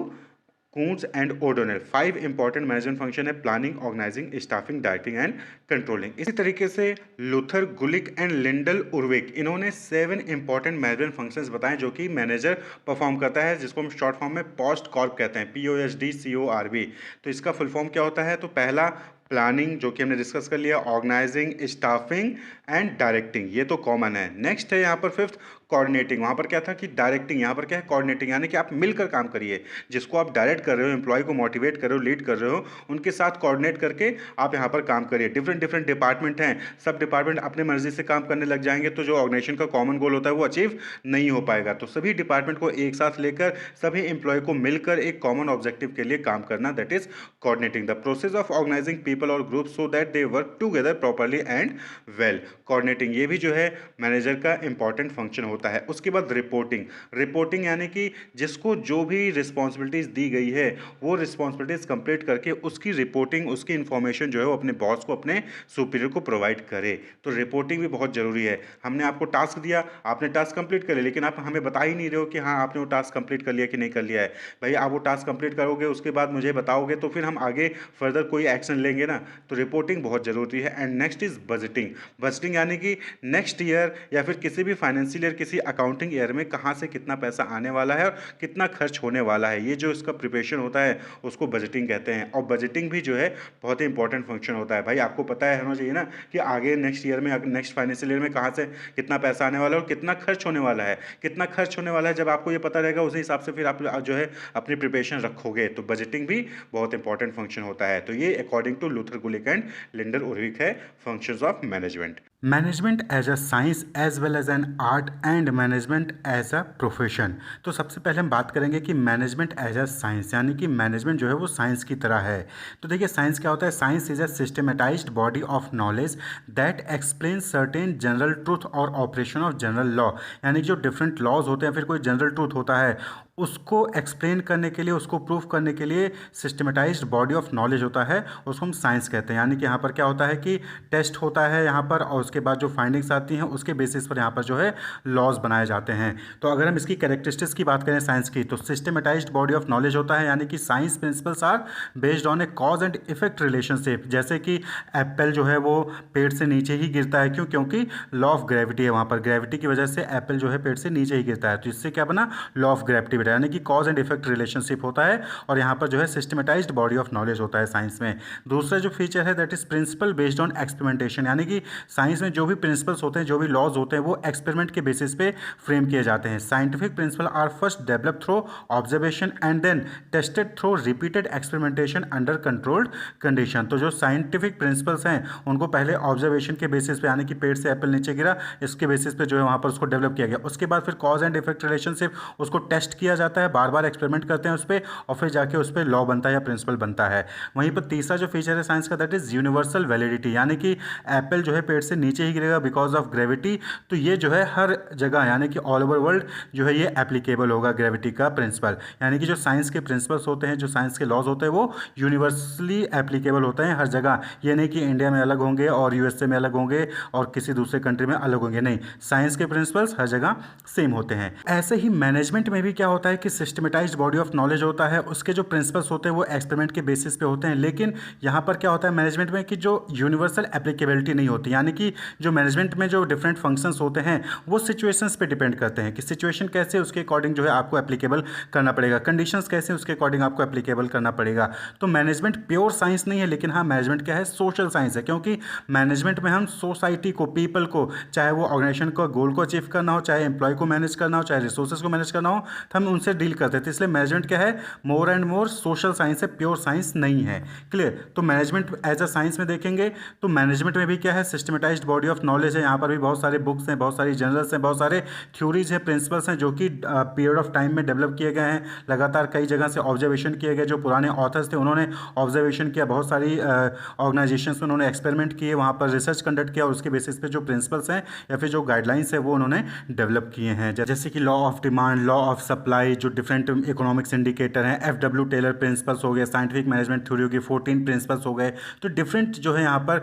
S1: Koontz and O'Donnell. 5 important management function है, planning, organising, staffing, directing and controlling. इसी तरीके से Luther, Gulick and Lyndall Urwick, इन्होंने 7 इंपॉर्टेंट मैनेजमेंट फंक्शंस बताए जो कि मैनेजर परफॉर्म करता है, जिसको हम शॉर्ट फॉर्म में पोस्ट कॉर्प कहते हैं, POSDCORP। तो इसका फुल फॉर्म क्या होता है? तो पहला प्लानिंग, जो कि हमने डिस्कस कर लिया, ऑर्गेनाइजिंग, स्टाफिंग एंड डायरेक्टिंग, ये तो कॉमन है। नेक्स्ट है यहाँ पर फिफ्थ कोऑर्डिनेटिंग। वहाँ पर क्या था कि डायरेक्टिंग, यहाँ पर क्या है कोऑर्डिनेटिंग, यानी कि आप मिलकर काम करिए। जिसको आप डायरेक्ट कर रहे हो, एम्प्लॉय को मोटिवेट कर रहे हो, लीड कर रहे हो, उनके साथ कोऑर्डिनेट करके आप यहाँ पर काम करिए। डिफरेंट डिफरेंट डिपार्टमेंट हैं, सब डिपार्टमेंट अपने मर्जी से काम करने लग जाएंगे तो जो ऑर्गेनाइजेशन का कॉमन गोल होता है वो अचीव नहीं हो पाएगा। तो सभी डिपार्टमेंट को एक साथ लेकर सभी एम्प्लॉय को मिलकर एक कॉमन ऑब्जेक्टिव के लिए काम करना, that is coordinating. The process of organising people और group so that they work together properly and well. Coordinating ये भी जो है मैनेजर का इंपॉर्टेंट फंक्शन होता है। उसके बाद रिपोर्टिंग। रिपोर्टिंग यानी कि जिसको जो भी रिस्पॉन्सिबिलिटीज दी गई है वो रिस्पॉन्सिबिलिटीज कंप्लीट करके उसकी रिपोर्टिंग, उसकी इंफॉर्मेशन जो है वो अपने बॉस को, अपने सुपीरियर को प्रोवाइड करे। तो रिपोर्टिंग भी बहुत जरूरी है। हमने आपको टास्क दिया, आपने टास्क कंप्लीट कर लिया, लेकिन आप हमें बता ही नहीं रहे हो कि हाँ आपने वो टास्क कंप्लीट कर लिया कि नहीं कर लिया है। भाई आप वो टास्क कंप्लीट करोगे, उसके बाद मुझे बताओगे तो फिर हम आगे फर्दर कोई एक्शन लेंगे ना। तो रिपोर्टिंग बहुत जरूरी है। And next is budgeting. Budgeting यानी कि नेक्स्ट ईयर या फिर किसी भी फाइनेंशियल ईयर, किसी अकाउंटिंग ईयर में कहाँ से कितना पैसा आने वाला है और कितना खर्च होने वाला है, ये जो इसका प्रिपरेशन होता है उसको बजटिंग कहते हैं। और बजटिंग भी जो है बहुत ही इंपॉर्टेंट फंक्शन होता है। भाई आपको पता है होना चाहिए ना कि आगे नेक्स्ट ईयर में, नेक्स्ट फाइनेंशियल ईयर में कहाँ से कितना पैसा आने वाला है और कितना खर्च होने वाला है। कितना खर्च होने वाला है जब आपको ये पता रहेगा, उसी हिसाब से फिर आप जो है अपनी प्रिपरेशन रखोगे। तो बजटिंग भी बहुत इंपॉर्टेंट फंक्शन होता है। तो ये according to Luther, Gulick and Lyndall Urwick है functions of management. Management as a science as well as an art and management as a profession. तो सबसे पहले हम बात करेंगे कि मैनेजमेंट एज अ साइंस, यानी कि मैनेजमेंट जो है वो साइंस की तरह है। तो देखिए साइंस क्या होता है? Science is a systematised body of knowledge that explain certain general truth और ऑपरेशन ऑफ जनरल लॉ। यानी कि जो डिफरेंट लॉज होते हैं, फिर कोई जनरल ट्रूथ होता है, उसको एक्सप्लेन करने के लिए, उसको प्रूफ करने के लिए सिस्टमेटाइज्ड बॉडी ऑफ नॉलेज होता है, उसको हम साइंस कहते हैं। यानी कि यहाँ पर क्या होता है कि टेस्ट होता है यहाँ पर, और उसके बाद जो फाइंडिंग्स आती हैं उसके बेसिस पर यहाँ पर जो है लॉज बनाए जाते हैं। तो अगर हम इसकी कैरेक्टरिस्टिक्स की बात करें साइंस की, तो सिस्टमेटाइज्ड बॉडी ऑफ नॉलेज होता है, यानी कि science principles are based on a cause and effect relationship. जैसे कि एप्पल जो है वो पेड़ से नीचे ही गिरता है, क्यों? क्योंकि लॉ ऑफ ग्रेविटी है वहाँ पर, ग्रेविटी की वजह से एप्पल जो है पेड़ से नीचे ही गिरता है। तो इससे क्या बना? लॉ ऑफ ग्रेविटी, यानी कि कॉज एंड इफेक्ट रिलेशनशिप होता है। और यहाँ पर जो है सिस्टमेटाइज्ड बॉडी ऑफ नॉलेज होता है साइंस में। दूसरा जो फीचर है that is principle based on experimentation, यानी कि साइंस में जो भी प्रिंसिपल्स होते हैं, जो भी लॉज होते हैं, वो एक्सपेरिमेंट के बेसिस पे फ्रेम किए जाते हैं। Scientific principle are first develop through observation and then tested through repeated experimentation under controlled condition. तो जो साइंटिफिक प्रिंसिपल्स हैं उनको पहले ऑब्जर्वेशन के बेसिस पे, यानी कि पेड़ से एप्पल नीचे गिरा, इसके बेसिस पे जो है वहाँ पर उसको डेवलप किया गया। उसके बाद फिर कॉज एंड इफेक्ट रिलेशनशिप, उसको टेस्ट किया जाता है, बार बार एक्सपेरिमेंट करते हैं उस पर, और फिर जाके उस पर लॉ बनता है या प्रिंसिपल बनता है। वहीं पर तीसरा जो फीचर है साइंस का दैट इज यूनिवर्सल वैलिडिटी, यानी कि एप्पल जो है पेड़ से नीचे ही गिरेगा बिकॉज ऑफ ग्रेविटी। तो ये जो है हर जगह, यानी कि ऑल ओवर वर्ल्ड जो है ये एप्लीकेबल होगा ग्रेविटी का प्रिंसिपल। यानी कि जो साइंस के प्रिंसिपल्स होते हैं, जो साइंस के लॉज होते हैं, वो यूनिवर्सली एप्लीकेबल होते हैं हर जगह। ये नहीं कि इंडिया में अलग होंगे और यूएसए में अलग होंगे और किसी दूसरे कंट्री में अलग होंगे, नहीं, साइंस के प्रिंसिपल्स हर जगह सेम होते हैं। ऐसे ही मैनेजमेंट में भी क्या होता है कि सिस्टमेटाइज्ड बॉडी ऑफ नॉलेज होता है, उसके जो प्रिंसिपल्स होते हैं वो एक्सपेरिमेंट के बेसिस पे होते हैं। लेकिन यहाँ पर क्या होता है मैनेजमेंट में कि जो यूनिवर्सल एप्लीकेबिलिटी नहीं होती, यानी कि जो मैनेजमेंट में जो डिफरेंट फंक्शंस होते हैं वो सिचुएशंस पे डिपेंड करते हैं कि सिचुएशन कैसे, उसके अकॉर्डिंग जो है आपको एप्लीकेबल करना पड़ेगा, कंडीशंस कैसे, उसके अकॉर्डिंग आपको एप्लीकेबल करना पड़ेगा। तो मैनेजमेंट प्योर साइंस नहीं है, लेकिन हाँ मैनेजमेंट क्या है? सोशल साइंस है, क्योंकि मैनेजमेंट में हम सोसाइटी को, पीपल को, चाहे वो ऑर्गेनाइजेशन को गोल को अचीव करना हो, चाहे एम्प्लॉय को मैनेज करना हो, चाहे रिसोर्सेज को मैनेज करना हो, तो हम उनसे डील करते थे। इसलिए मैनेजमेंट क्या है? More and more social science है, प्योर साइंस नहीं है। क्लियर? तो मैनेजमेंट एज अ साइंस में देखेंगे तो मैनेजमेंट में भी क्या है? सिस्टमेटाइज्ड बॉडी ऑफ नॉलेज है। यहाँ पर भी बहुत सारे बुक्स हैं, बहुत सारी जर्नल्स हैं, बहुत सारे थ्योरीज हैं, प्रिंसिपल्स हैं जो कि पीरियड ऑफ टाइम में डेवलप किए गए हैं। लगातार कई जगह से ऑब्जर्वेशन किए गए, जो पुराने ऑथर्स थे उन्होंने ऑब्जर्वेशन किया, बहुत सारी ऑर्गेनाइजेशंस में उन्होंने एक्सपेरिमेंट किए, वहाँ पर रिसर्च कंडक्ट किया और उसके बेसिस पे जो प्रिंसिपल्स हैं या फिर जो गाइडलाइंस है वो उन्होंने डेवलप किए हैं। जैसे कि law of demand, law of supply, PMI जो डिफरेंट इकोनॉमिक्स इंडिकेटर हैं, एफडब्ल्यू टेलर प्रिंसिपल्स हो गए, साइंटिफिक मैनेजमेंट थ्योरी की 14 प्रिंसिपल्स हो गए। तो डिफरेंट जो है यहाँ पर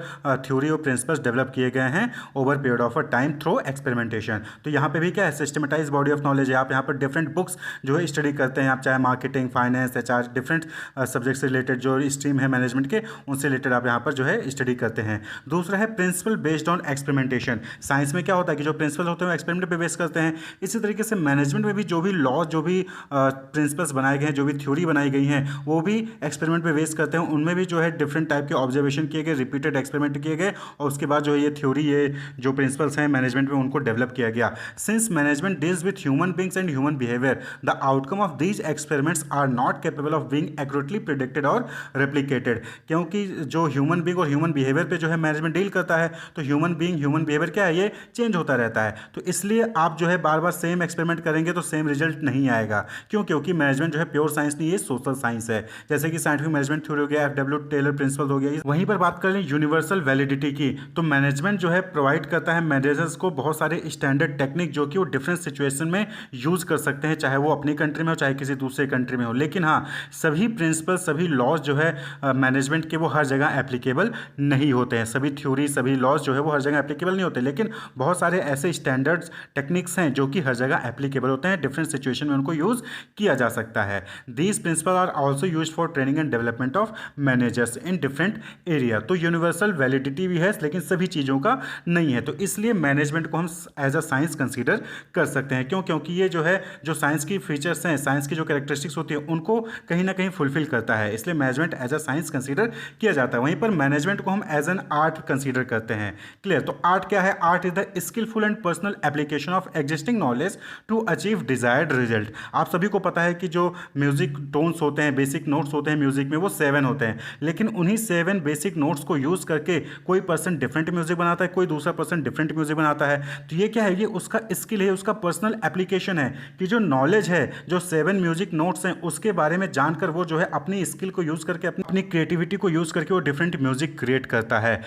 S1: थ्योरी और प्रिंसिपल्स डेवलप किए गए हैं over period of a time through experimentation. तो यहाँ पे भी क्या है, सिस्टमेटाइज बॉडी ऑफ नॉलेज है। आप यहाँ पर डिफरेंट बुक्स जो है स्टडी करते हैं, आप चाहे marketing, finance, HR, different subject से रिलेटेड जो स्ट्रीम है मैनेजमेंट के, उनसे रिलेटेड आप यहाँ पर जो है स्टडी करते हैं। दूसरा है principle based on experimentation. Science में क्या होता है कि जो प्रिंसिपल होते हैं वो एक्सपेरिमेंट पे बेस करते हैं। इसी तरीके से मैनेजमेंट में भी जो भी लॉ, जो भी प्रिंसिपल्स बनाए गए हैं, जो भी थ्योरी बनाई गई हैं, वो भी एक्सपेरिमेंट पे बेस करते हैं। उनमें भी जो है डिफरेंट टाइप के ऑब्जर्वेशन किए गए, रिपीटेड एक्सपेरिमेंट किए गए, और उसके बाद जो है ये थ्योरी, ये जो प्रिंसिपल्स हैं मैनेजमेंट में, उनको डेवलप किया गया। Since management deals with human beings and human behaviour, the outcome of these experiments are not capable of being accurately predicted और रेप्लिकेटेड। क्योंकि जो ह्यूमन बींग और ह्यूमन बिहेवियर पे जो है मैनेजमेंट डील करता है, तो ह्यूमन बींग, ह्यूमन बिहेवियर क्या है, ये चेंज होता रहता है। तो इसलिए आप जो है बार बार सेम एक्सपेरिमेंट करेंगे तो सेम रिजल्ट नहीं आएगा। क्यों? क्योंकि मैनेजमेंट जो है प्योर साइंस नहीं, ये सोशल साइंस है। जैसे कि साइंटिफिक मैनेजमेंट थ्योरी हो गया, एफडब्ल्यू टेलर प्रिंसिपल हो गया। वहीं पर बात कर लें यूनिवर्सल वैलिडिटी की, तो मैनेजमेंट जो है प्रोवाइड करता है मैनेजर्स को बहुत सारे स्टैंडर्ड टेक्निक जो कि वो डिफरेंट सिचुएशन में यूज कर सकते हैं, चाहे वो अपनी कंट्री में हो चाहे किसी दूसरे कंट्री में हो। लेकिन हाँ, सभी प्रिंसिपल, सभी लॉज जो है मैनेजमेंट के, वो हर जगह एप्लीकेबल नहीं होते हैं। सभी थ्योरी, सभी लॉज जो है वो हर जगह एप्लीकेबल नहीं होते, लेकिन बहुत सारे ऐसे स्टैंडर्ड्स टेक्निक्स हैं जो कि हर जगह एप्लीकेबल होते हैं, डिफरेंट सिचुएशन में उनको यूज किया जा सकता है। These principle are also use for training and development of managers in different area. तो यूनिवर्सल वैलिडिटी भी है, लेकिन सभी चीज़ों का नहीं है। तो इसलिए मैनेजमेंट को हम एज अ साइंस कंसीडर कर सकते हैं। क्यों? क्योंकि ये जो है, जो साइंस की फीचर्स हैं, साइंस की जो कैरेक्टरिस्टिक्स होती है, उनको कहीं ना कहीं फुलफिल करता है, इसलिए management as a science consider किया जाता है। वहीं पर मैनेजमेंट को हम एज एन आर्ट कंसीडर करते हैं। क्लियर? तो आर्ट क्या है? Art is the skilful and personal application of existing knowledge to achieve desired result. आप सभी को पता है कि जो म्यूजिक टोन्स होते हैं, बेसिक नोट्स होते हैं म्यूजिक में, वो 7 होते हैं, लेकिन उन्हीं 7 बेसिक नोट्स को यूज करके कोई पर्सन डिफरेंट म्यूजिक बनाता है, कोई दूसरा पर्सन डिफरेंट म्यूजिक बनाता है। तो ये क्या है? ये उसका स्किल है, उसका पर्सनल एप्लीकेशन है कि जो नॉलेज है, जो 7 म्यूजिक नोट्स हैं, उसके बारे में जानकर वो जो है अपनी स्किल को यूज करके, अपनी क्रिएटिविटी को यूज करके वो डिफरेंट म्यूजिक क्रिएट करता है।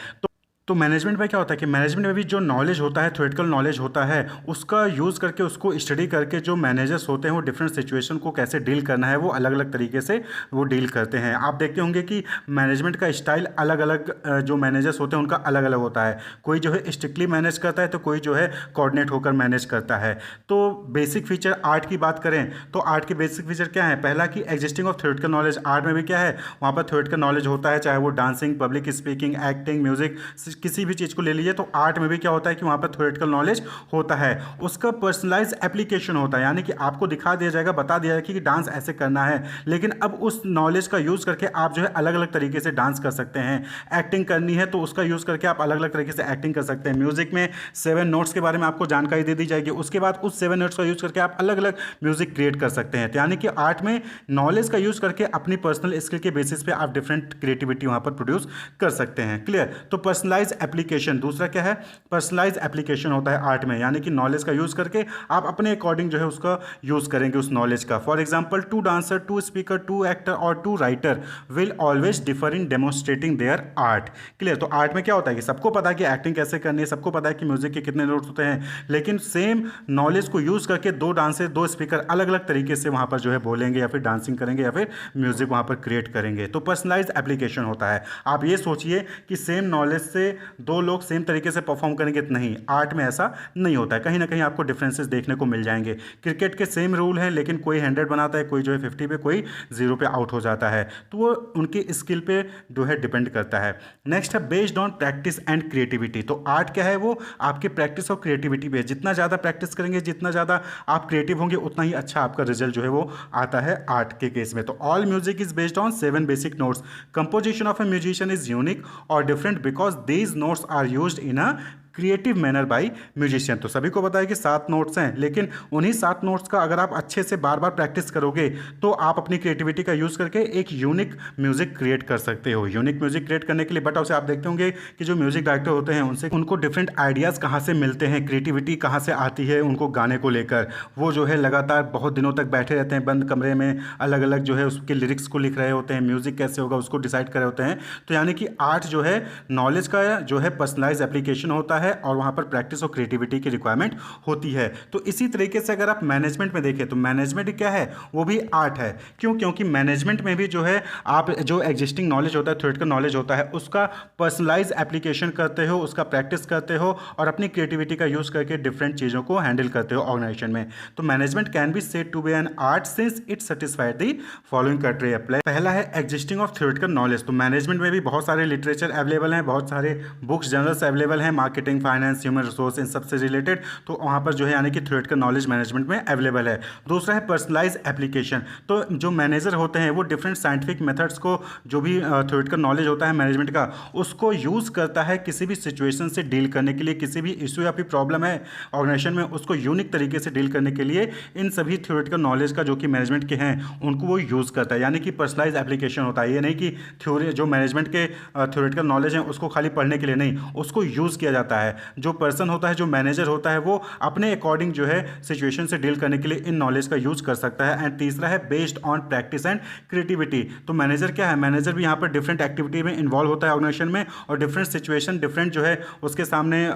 S1: तो मैनेजमेंट में क्या होता है कि मैनेजमेंट में भी जो नॉलेज होता है, थ्योरेटिकल नॉलेज होता है, उसका यूज़ करके, उसको स्टडी करके जो मैनेजर्स होते हैं वो डिफरेंट सिचुएशन को कैसे डील करना है, वो अलग अलग तरीके से वो डील करते हैं। आप देखते होंगे कि मैनेजमेंट का स्टाइल अलग अलग, जो मैनेजर्स होते हैं उनका अलग अलग होता है। कोई जो है स्ट्रिक्टली मैनेज करता है, तो कोई जो है कोऑर्डिनेट होकर मैनेज करता है। तो बेसिक फीचर आर्ट की बात करें तो आर्ट के बेसिक फीचर क्या है? पहला कि existing of theoretical knowledge. Art में भी क्या है? वहाँ पर थ्योरेटिकल नॉलेज होता है, चाहे वो dancing, public speaking, acting, music, किसी भी चीज़ को ले लीजिए। तो आर्ट में भी क्या होता है कि वहाँ पर थ्योरेटिकल नॉलेज होता है, उसका पर्सनलाइज एप्लीकेशन होता है, यानी कि आपको दिखा दिया जाएगा, बता दिया जाएगा कि डांस ऐसे करना है, लेकिन अब उस नॉलेज का यूज़ करके आप जो है अलग अलग तरीके से डांस कर सकते हैं। एक्टिंग करनी है तो उसका यूज़ करके आप अलग अलग तरीके से एक्टिंग कर सकते हैं। म्यूजिक में 7 नोट्स के बारे में आपको जानकारी दे दी जाएगी, उसके बाद उस 7 नोट्स का यूज़ करके आप अलग अलग म्यूजिक क्रिएट कर सकते हैं। तो यानी कि आर्ट में नॉलेज का यूज़ करके अपनी पर्सनल स्किल के बेसिस पे आप डिफरेंट क्रिएटिविटी वहाँ पर प्रोड्यूस कर सकते हैं। क्लियर? तो पर्सनलाइज एप्लीकेशन दूसरा क्या है? पर्सनलाइज एप्लीकेशन होता है आर्ट में, यानी कि नॉलेज का यूज़ करके आप अपने अकॉर्डिंग जो है उसका यूज़ करेंगे उस नॉलेज का। For example, 2 dancer, 2 speaker, 2 actor और 2 writer will always differ in demonstrating their art. Clear? तो आर्ट में क्या होता है कि सबको पता है कि एक्टिंग कैसे करनी है, सबको पता है कि म्यूजिक के कितने नोट्स होते हैं, लेकिन सेम नॉलेज को यूज़ करके 2 डांसर, 2 स्पीकर अलग अलग तरीके से वहाँ पर जो है बोलेंगे, या फिर डांसिंग करेंगे, या फिर म्यूजिक वहाँ पर क्रिएट करेंगे। तो पर्सनलाइज एप्लीकेशन होता है। आप ये सोचिए कि सेम नॉलेज से 2 लोग सेम तरीके से परफॉर्म करेंगे, नहीं, आर्ट में ऐसा नहीं होता है। कहीं ना कहीं आपको डिफरेंसेस देखने को मिल जाएंगे। क्रिकेट के सेम रूल हैं, लेकिन कोई 100 बनाता है, कोई जो है 50 पे, कोई 0 पे आउट हो जाता है। तो वो उनकी स्किल पे जो है डिपेंड करता है। नेक्स्ट है based on practice and creativity. तो आर्ट क्या है? वो आपके प्रैक्टिस और क्रिएटिविटी पे, जितना ज़्यादा प्रैक्टिस करेंगे, जितना ज़्यादा आप क्रिएटिव होंगे, उतना ही अच्छा आपका रिजल्ट जो है वो आता है आर्ट के केस में। तो all music is based on 7 basic notes. Composition of a musician is unique और different because these notes are used in a creative manner by musician. तो सभी को पता है कि 7 नोट्स हैं, लेकिन उन्हीं 7 नोट्स का अगर आप अच्छे से बार बार प्रैक्टिस करोगे तो आप अपनी क्रिएटिविटी का यूज़ करके एक यूनिक म्यूजिक क्रिएट कर सकते हो। यूनिक म्यूजिक क्रिएट करने के लिए बट उसे आप देखते होंगे कि जो म्यूजिक डायरेक्टर होते हैं उनको डिफरेंट आइडियाज़ कहाँ से मिलते हैं, क्रिएटिविटी कहाँ से आती है उनको गाने को लेकर। वो जो है लगातार बहुत दिनों तक बैठे रहते हैं बंद कमरे में, अलग अलग जो है उसके लिरिक्स को लिख रहे होते हैं, म्यूजिक कैसे होगा उसको डिसाइड कर रहे होते हैं। तो यानी कि आर्ट जो है नॉलेज का जो है पर्सनलाइज एप्लीकेशन होता है, है और वहाँ पर प्रैक्टिस और क्रिएटिविटी की रिक्वायरमेंट होती है। तो इसी तरीके से अगर आप मैनेजमेंट में देखें तो मैनेजमेंट क्या है, वो भी आर्ट है। क्यों? क्योंकि मैनेजमेंट में भी जो है आप जो एग्जिस्टिंग नॉलेज होता है, थ्योरेटिकल नॉलेज होता है, उसका पर्सनलाइज एप्लीकेशन करते हो, उसका प्रैक्टिस करते हो और अपनी क्रिएटिविटी का यूज़ करके डिफरेंट चीज़ों को हैंडल करते हो ऑर्गेनाइजेशन में। तो management can be said to be an art since it satisfied the following criteria apply. पहला है एग्जिस्टिंग ऑफ थ्योरेटिकल नॉलेज। तो मैनेजमेंट में भी बहुत सारे लिटरेचर अवेलेबल हैं, बहुत सारे बुक्स जर्नल्स अवेलेबल हैं, मार्केटिंग, फाइनेंस, ह्यूमन रिसोर्स, इन सबसे रिलेटेड। तो वहाँ पर जो है यानी कि थ्योरेटिकल नॉलेज मैनेजमेंट में अवेलेबल है। दूसरा है पर्सनलाइज एप्लीकेशन। तो जो मैनेजर होते हैं वो डिफरेंट साइंटिफिक मेथड्स को, जो भी थ्योरेटिकल नॉलेज होता है मैनेजमेंट का, उसको यूज़ करता है किसी भी सिचुएशन से डील करने के लिए, किसी भी इशू या फिर प्रॉब्लम है ऑर्गेनाइजेशन में, उसको यूनिक तरीके से डील करने के लिए इन सभी थ्योरेटिकल नॉलेज का जो कि मैनेजमेंट के हैं उनको वो यूज़ करता है। यानी कि पर्सनलाइज एप्लीकेशन होता है। ये नहीं कि थ्योरी जो मैनेजमेंट के थ्योरेटिकल नॉलेज हैं उसको खाली पढ़ने के लिए नहीं, उसको यूज़ किया जाता है। जो पर्सन होता है, जो मैनेजर होता है, वो अपने अकॉर्डिंग जो है सिचुएशन से डील करने के लिए इन नॉलेज का यूज़ कर सकता है। एंड तीसरा है based on practice and creativity. तो मैनेजर क्या है, मैनेजर भी यहाँ पर डिफरेंट एक्टिविटी में इन्वॉल्व होता है ऑर्गेनाइजेशन में, और डिफरेंट सिचुएशन, डिफरेंट जो है उसके सामने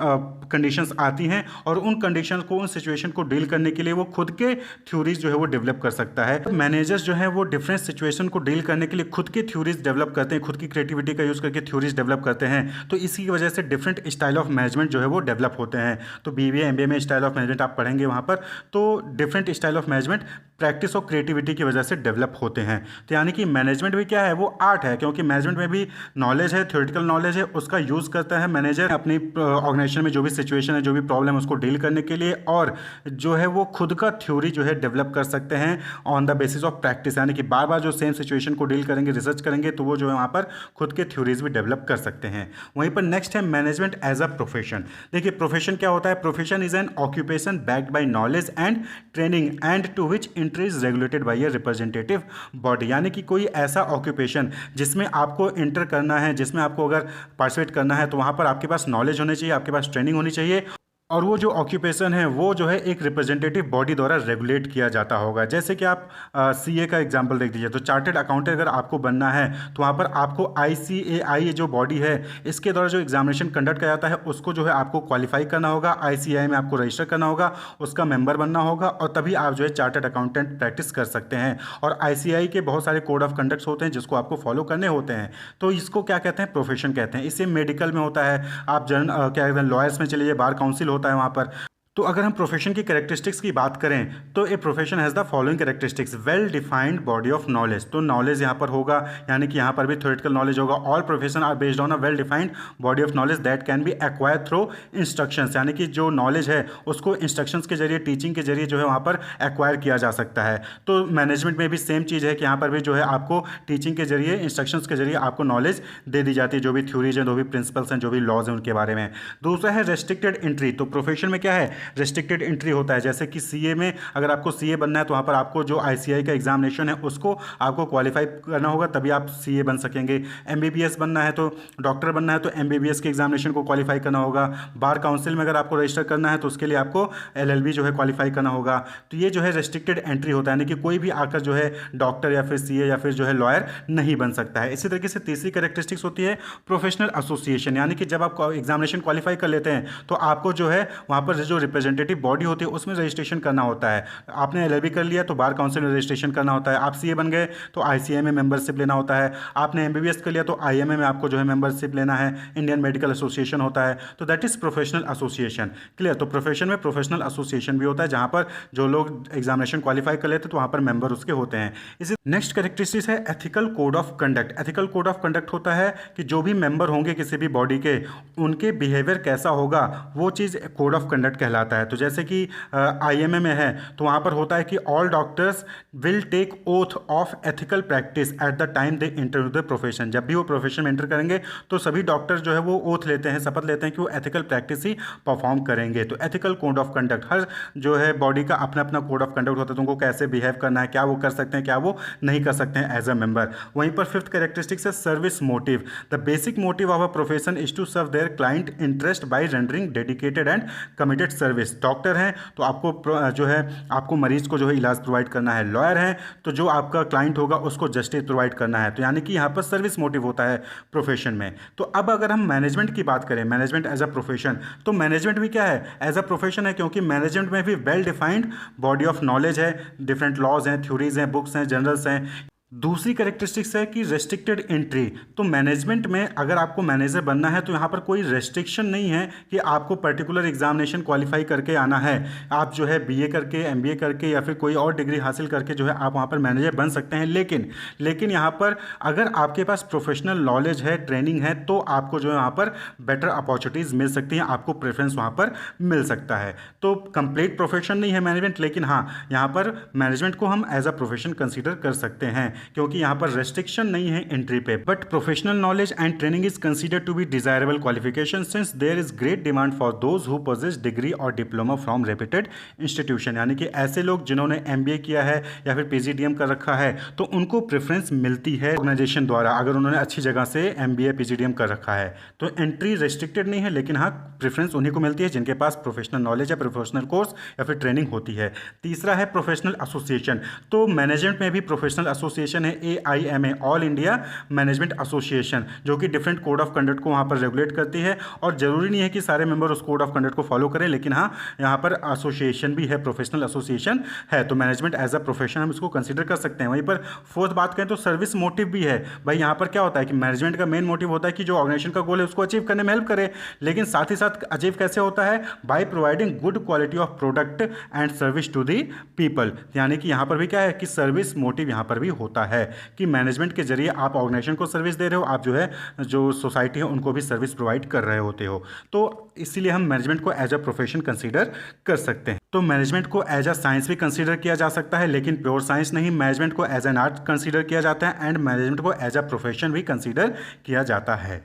S1: कंडीशंस आती हैं और उन कंडीशन को, उन सिचुएशन को डील करने के लिए वो खुद के थ्योरीज जो है वो डेवलप कर सकता है। मैनेजर्स जो है वो डिफरेंट सिचुएशन को डील करने के लिए खुद के थ्योरीज डेवलप करते हैं, खुद की क्रिएटिविटी का यूज़ करके थ्योरीज डेवलप करते हैं। तो इसी की वजह से डिफरेंट स्टाइल ऑफ मैनेजमेंट जो है वो डेवलप होते हैं। तो बीबीए एमबीए में स्टाइल ऑफ मैनेजमेंट आप पढ़ेंगे वहाँ पर, तो different style of management practice और क्रिएटिविटी की वजह से डेवलप होते हैं। तो यानी कि मैनेजमेंट भी क्या है, वो आर्ट है, क्योंकि मैनेजमेंट में भी नॉलेज है, थ्योरेटिकल नॉलेज है, उसका यूज़ करता है मैनेजर अपनी ऑर्गेनाइजेशन में जो भी सिचुएशन है, जो भी प्रॉब्लम है, उसको डील करने के लिए। और जो है वो खुद का थ्योरी जो है डेवलप कर सकते हैं on the basis of practice. यानी कि बार बार जो सेम सिचुएशन को डील करेंगे, रिसर्च करेंगे, तो वो जो है वहाँ पर खुद के थ्योरीज भी डेवलप कर सकते हैं। वहीं पर नेक्स्ट है मैनेजमेंट एज अ प्रोफेशन। देखिए प्रोफेशन क्या होता है, profession is an occupation backed by knowledge and training and to which entry is regulated by a representative body. यानी कि कोई ऐसा ऑक्यूपेशन जिसमें आपको एंटर करना है, जिसमें आपको अगर पार्टिसिपेट करना है, तो वहाँ पर आपके पास नॉलेज होनी चाहिए, आपके पास ट्रेनिंग होनी चाहिए, और वो जो ऑक्यूपेशन है वो जो है एक रिप्रेजेंटेटिव बॉडी द्वारा रेगुलेट किया जाता होगा। जैसे कि आप सीए का एग्जांपल देख दीजिए, तो चार्टर्ड अकाउंटेंट अगर आपको बनना है तो वहाँ पर आपको आईसीएआई जो बॉडी है इसके द्वारा जो एग्जामिनेशन कंडक्ट किया जाता है उसको जो है आपको क्वालिफाई करना होगा, आईसीएआई में आपको रजिस्टर करना होगा, उसका मेंबर बनना होगा, और तभी आप जो है चार्टर्ड अकाउंटेंट प्रैक्टिस कर सकते हैं। और आईसीएआई के बहुत सारे कोड ऑफ कंडक्ट्स होते हैं जिसको आपको फॉलो करने होते हैं। तो इसको क्या कहते हैं, प्रोफेशन कहते हैं। इससे मेडिकल में होता है, आप क्या कहते हैं लॉयर्स में चलिए, बार काउंसिल होता है वहाँ पर। तो अगर हम प्रोफेशन की कैरेक्टरिस्टिक्स की बात करें तो a profession has the following characteristics, well defined body of knowledge. तो नॉलेज यहाँ पर होगा, यानी कि यहाँ पर भी थ्योरेटिकल नॉलेज होगा। All profession are based on a well defined body of knowledge that can be acquire through instructions. यानी कि जो नॉलेज है उसको इंस्ट्रक्शंस के जरिए, टीचिंग के जरिए जो है वहाँ पर एक्वायर किया जा सकता है। तो मैनेजमेंट में भी सेम चीज़ है कि यहाँ पर भी जो है आपको टीचिंग के जरिए, इंस्ट्रक्शंस के जरिए आपको नॉलेज दे दी जाती है, जो भी थ्योरीज हैं, जो भी प्रिंसिपल्स हैं, जो भी लॉज हैं उनके बारे में। दूसरा है रेस्ट्रिक्टेड एंट्री। तो प्रोफेशन में क्या है, रेस्ट्रिक्टेड एंट्री होता है। जैसे कि सीए में अगर आपको सीए बनना है तो वहाँ पर आपको जो आईसीआई का एग्जामिनेशन है उसको आपको क्वालिफाई करना होगा, तभी आप सीए बन सकेंगे। एमबीबीएस बनना है, तो डॉक्टर बनना है तो एमबीबीएस के एग्जामिनेशन को क्वालिफाई करना होगा। बार काउंसिल में अगर आपको रजिस्टर करना है तो उसके लिए आपको एलएलबी जो है क्वालिफाई करना होगा। तो ये जो है रेस्ट्रिक्टेड एंट्री होता है, यानी कि कोई भी आकर जो है डॉक्टर या फिर सीए या फिर जो है लॉयर नहीं बन सकता है। इसी तरीके से तीसरी कैरेक्टरिस्टिक्स होती है प्रोफेशनल एसोसिएशन। यानी कि जब आप एग्जामिनेशन क्वालिफाई कर लेते हैं तो आपको जो है वहाँ पर जो रिप्रेजेंटेटिव बॉडी होती है उसमें रजिस्ट्रेशन करना होता है। आपने एलएलबी कर लिया तो बार काउंसिल में रजिस्ट्रेशन करना होता है। आप सीए बन गए तो आईसीए में मेंबरशिप लेना होता है। आपने एमबीबीएस कर लिया तो आईएमए में आपको जो है मेंबरशिप लेना है। इंडियन मेडिकल एसोसिएशन होता है, तो that is professional association. Clear. तो प्रोफेशन में प्रोफेशनल एसोसिएशन भी होता है जहाँ पर जो लोग एग्जामिनेशन क्वालिफाई कर लेते हैं तो वहाँ पर मेंबर उसके होते हैं। इसी नेक्स्ट कैरेक्टरिस्टिक्स है ethical code of conduct. Ethical code of conduct होता है कि जो भी मेंबर होंगे किसी भी बॉडी के, उनके बिहेवियर कैसा होगा वो चीज़ कोड ऑफ कंडक्ट कहलाता है। तो जैसे कि आईएमए में है तो वहाँ पर होता है कि all doctors will take oath of ethical practice at the time they enter the profession. जब भी वो प्रोफेशन में एंटर करेंगे तो सभी डॉक्टर्स जो है वो ओथ लेते हैं, शपथ लेते हैं कि वो एथिकल प्रैक्टिस ही परफॉर्म करेंगे। तो एथिकल कोड ऑफ कंडक्ट, हर जो है बॉडी का अपना अपना कोड ऑफ कंडक्ट होता है, तो उनको कैसे बिहेव करना है, क्या वो कर सकते हैं, क्या वो नहीं कर सकते हैं एज अ मेंबर। वहीं पर फिफ्थ कैरेक्टरिस्टिक्स है service motive. The basic motive of a profession is to serve their client interest by rendering dedicated and committed service. Service, doctor हैं तो आपको जो है आपको मरीज को जो है इलाज प्रोवाइड करना है, लॉयर हैं तो जो आपका क्लाइंट होगा उसको जस्टिस प्रोवाइड करना है। तो यानी कि यहाँ पर सर्विस मोटिव होता है प्रोफेशन में। तो अब अगर हम मैनेजमेंट की बात करें, मैनेजमेंट एज अ प्रोफेशन, तो मैनेजमेंट भी क्या है, एज अ प्रोफेशन है, क्योंकि मैनेजमेंट में भी well defined body of knowledge है, डिफरेंट लॉज हैं, थ्योरीज हैं, बुक्स हैं, जर्नल्स हैं। दूसरी कैरेक्टरिस्टिक्स है कि रेस्ट्रिक्टेड एंट्री। तो मैनेजमेंट में अगर आपको मैनेजर बनना है तो यहाँ पर कोई रेस्ट्रिक्शन नहीं है कि आपको पर्टिकुलर एग्जामिनेशन क्वालिफाई करके आना है। आप जो है बीए करके, एमबीए करके या फिर कोई और डिग्री हासिल करके जो है आप वहाँ पर मैनेजर बन सकते हैं। लेकिन यहाँ पर अगर आपके पास प्रोफेशनल नॉलेज है, ट्रेनिंग है, तो आपको जो है वहाँ पर बेटर अपॉर्चुनिटीज़ मिल सकती हैं, आपको प्रेफरेंस वहाँ पर मिल सकता है। तो कंप्लीट प्रोफेशन नहीं है मैनेजमेंट, लेकिन हाँ, यहाँ पर मैनेजमेंट को हम एज अ प्रोफेशन कंसिडर कर सकते हैं, क्योंकि यहां पर रेस्ट्रिक्शन नहीं है एंट्री पे। But professional knowledge and training is considered to be desirable qualification since there is great demand for those who possess degree और डिप्लोमा फ्रॉम रेप्यूटेड इंस्टीट्यूशन। यानी कि ऐसे लोग जिन्होंने एमबीए किया है या फिर पीजीडीएम कर रखा है तो उनको प्रेफरेंस मिलती है ऑर्गेनाइजेशन द्वारा, अगर उन्होंने अच्छी जगह से एमबीए पीजीडीएम कर रखा है। तो एंट्री रेस्ट्रिक्टेड नहीं है, लेकिन हाँ, प्रेफरेंस उन्हीं को मिलती है जिनके पास प्रोफेशनल नॉलेज या प्रोफेशनल कोर्स या फिर ट्रेनिंग होती है। तीसरा है प्रोफेशनल एसोसिएशन। तो मैनेजमेंट में भी प्रोफेशनल एसोसिएशन है AIMA, all India management association, जो कि डिफरेंट कोड ऑफ कंडक्ट को वहाँ पर रेगुलेट करती है। और जरूरी नहीं है कि सारे मेंबर उस कोड ऑफ कंडक्ट को फॉलो करें, लेकिन हाँ, यहाँ पर एसोसिएशन भी है, प्रोफेशनल एसोसिएशन है। तो मैनेजमेंट एज अ प्रोफेशन हम इसको कंसिडर कर सकते हैं। वहीं पर फोर्थ बात करें तो सर्विस मोटिव भी है। भाई यहाँ पर क्या होता है कि मैनेजमेंट का मेन मोटिव होता है कि जो ऑर्गेनाइजेशन का गोल है उसको अचीव करने में हेल्प करे, लेकिन साथ ही साथ अचीव कैसे होता है, by providing good quality of product and service to the people. यानी कि यहाँ पर भी क्या है कि सर्विस मोटिव यहाँ पर भी होता है कि मैनेजमेंट के जरिए आप ऑर्गेनाइजेशन को सर्विस दे रहे हो, आप जो है जो सोसाइटी है उनको भी सर्विस प्रोवाइड कर रहे होते हो। तो इसीलिए हम मैनेजमेंट को एज अ प्रोफेशन कंसीडर कर सकते हैं। तो मैनेजमेंट को एज अ साइंस भी कंसीडर किया जा सकता है, लेकिन प्योर साइंस नहीं। मैनेजमेंट को एज एन आर्ट कंसीडर किया जाता है एंड मैनेजमेंट को एज अ प्रोफेशन भी कंसीडर किया जाता है।